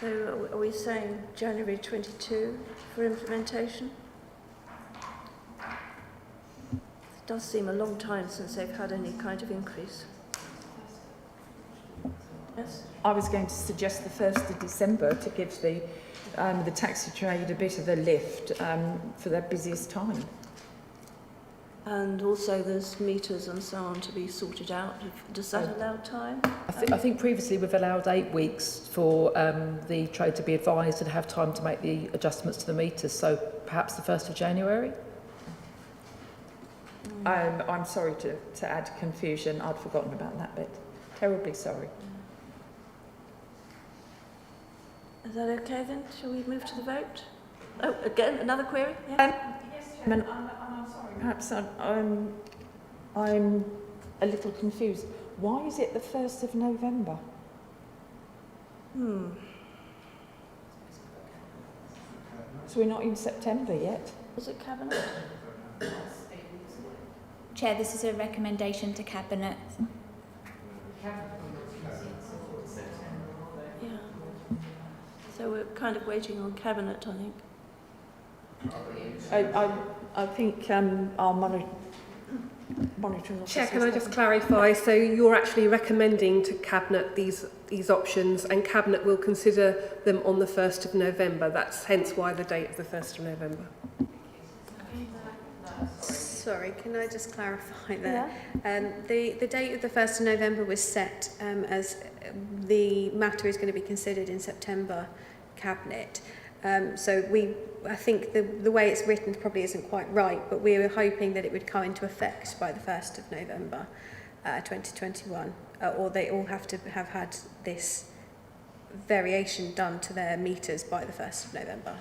So are we saying January 22 for implementation? It does seem a long time since they've had any kind of increase. Yes? I was going to suggest the 1st of December to give the taxi trade a bit of a lift for their busiest time. And also there's meters and so on to be sorted out. Does that allow time? I think previously we've allowed 8 weeks for the trade to be advised and have time to make the adjustments to the meters, so perhaps the 1st of January? I'm sorry to add confusion. I'd forgotten about that bit. Terribly sorry. Is that okay then? Shall we move to the vote? Oh, again, another query? Yeah. Yes, Chairman, I'm sorry. Perhaps I'm a little confused. Why is it the 1st of November? So we're not in September yet? Was it Cabinet? Chair, this is a recommendation to Cabinet. Yeah. So we're kind of waiting on Cabinet, I think. I think our monitoring officer... Chair, can I just clarify? So you're actually recommending to Cabinet these options, and Cabinet will consider them on the 1st of November. That's hence why the date of the 1st of November. Sorry, can I just clarify there? Yeah. The date of the 1st of November was set as the matter is going to be considered in September Cabinet. So I think the way it's written probably isn't quite right, but we were hoping that it would come into effect by the 1st of November 2021, or they all have to have had this variation done to their meters by the 1st of November.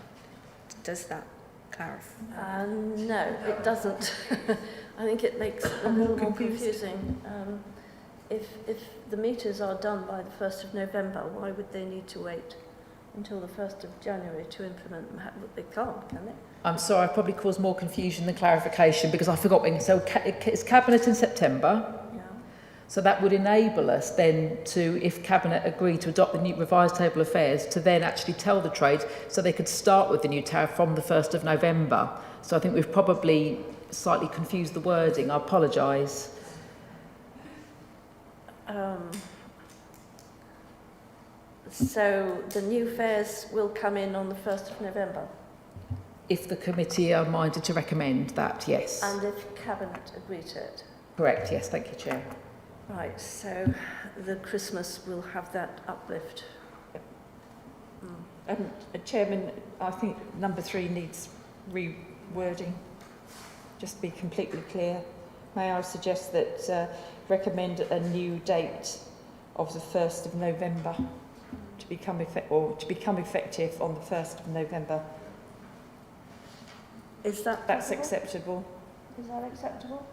Does that clarify? No, it doesn't. I think it makes it a little more confusing. If the meters are done by the 1st of November, why would they need to wait until the 1st of January to implement them? They can't, can they? I'm sorry, I probably caused more confusion than clarification because I forgot when. So it's Cabinet in September. Yeah. So that would enable us then to, if Cabinet agreed to adopt the new revised table of fares, to then actually tell the trade so they could start with the new tariff from the 1st of November. So I think we've probably slightly confused the wording. I apologise. So the new fares will come in on the 1st of November? If the committee are minded to recommend that, yes. And if Cabinet agree to it? Correct, yes, thank you, Chair. Right, so the Christmas will have that uplift. Chairman, I think number 3 needs rewording, just to be completely clear. May I suggest that recommend a new date of the 1st of November to become effective on the 1st of November. Is that That's possible? acceptable. Is that acceptable?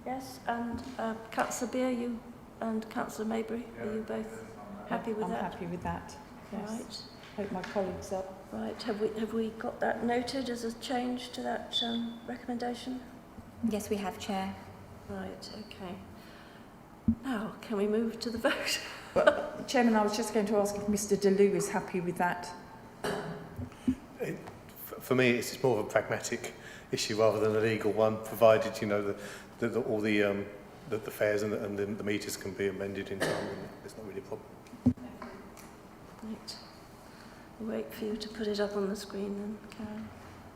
Yes, and Councillor Beer, you and Councillor Maybury, are you both happy with I'm that? happy with that, yes. Right. Hope my colleagues are. Right, have we got that noted as a change to that recommendation? Yes, we have, Chair. Right, okay. Now, can we move to the vote? Well, Chairman, I was just going to ask if Mr DeLu is happy with that. For me, it's just more of a pragmatic issue rather than a legal one, provided all the fares and the meters can be amended in time. It's not really a problem. Right. We'll wait for you to put it up on the screen then, Karen.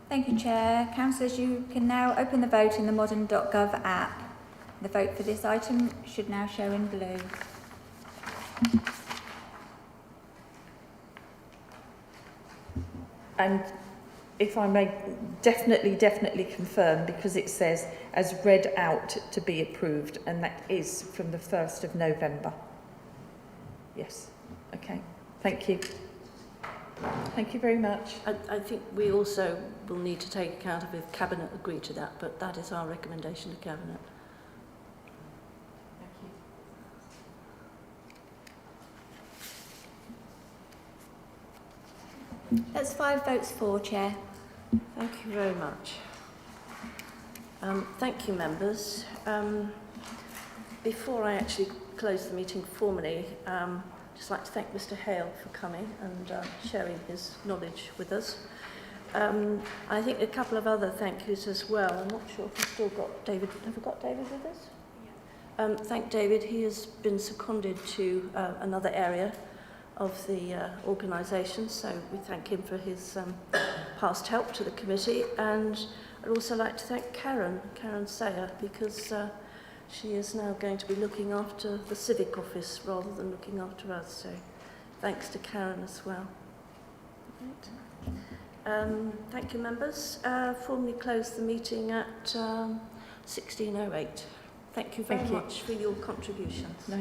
Thank you, Chair. Councillors, you can now open the vote in the modern.gov app. The vote for this item should now show in blue. And if I may definitely confirm, because it says as read out to be approved, and that is from the 1st of November. Yes, okay, thank you. Thank you very much. I think we also will need to take account of if Cabinet agree to that, but that is our recommendation to Cabinet. That's 5 votes for, Chair. Thank you very much. Thank you, members. Before I actually close the meeting formally, just like to thank Mr Hale for coming and sharing his knowledge with us. I think a couple of other thank yous as well. I'm not sure if we've still got David. Have we got David with us? Yeah. Thank David. He has been seconded to another area of the organisation, so we thank him for his past help to the committee. And I'd also like to thank Karen Sayer, because she is now going to be looking after the civic office rather than looking after us. So thanks to Karen as well. Right. Thank you, members. Formally close the meeting at 16:08. Thank you very much for your contributions. No,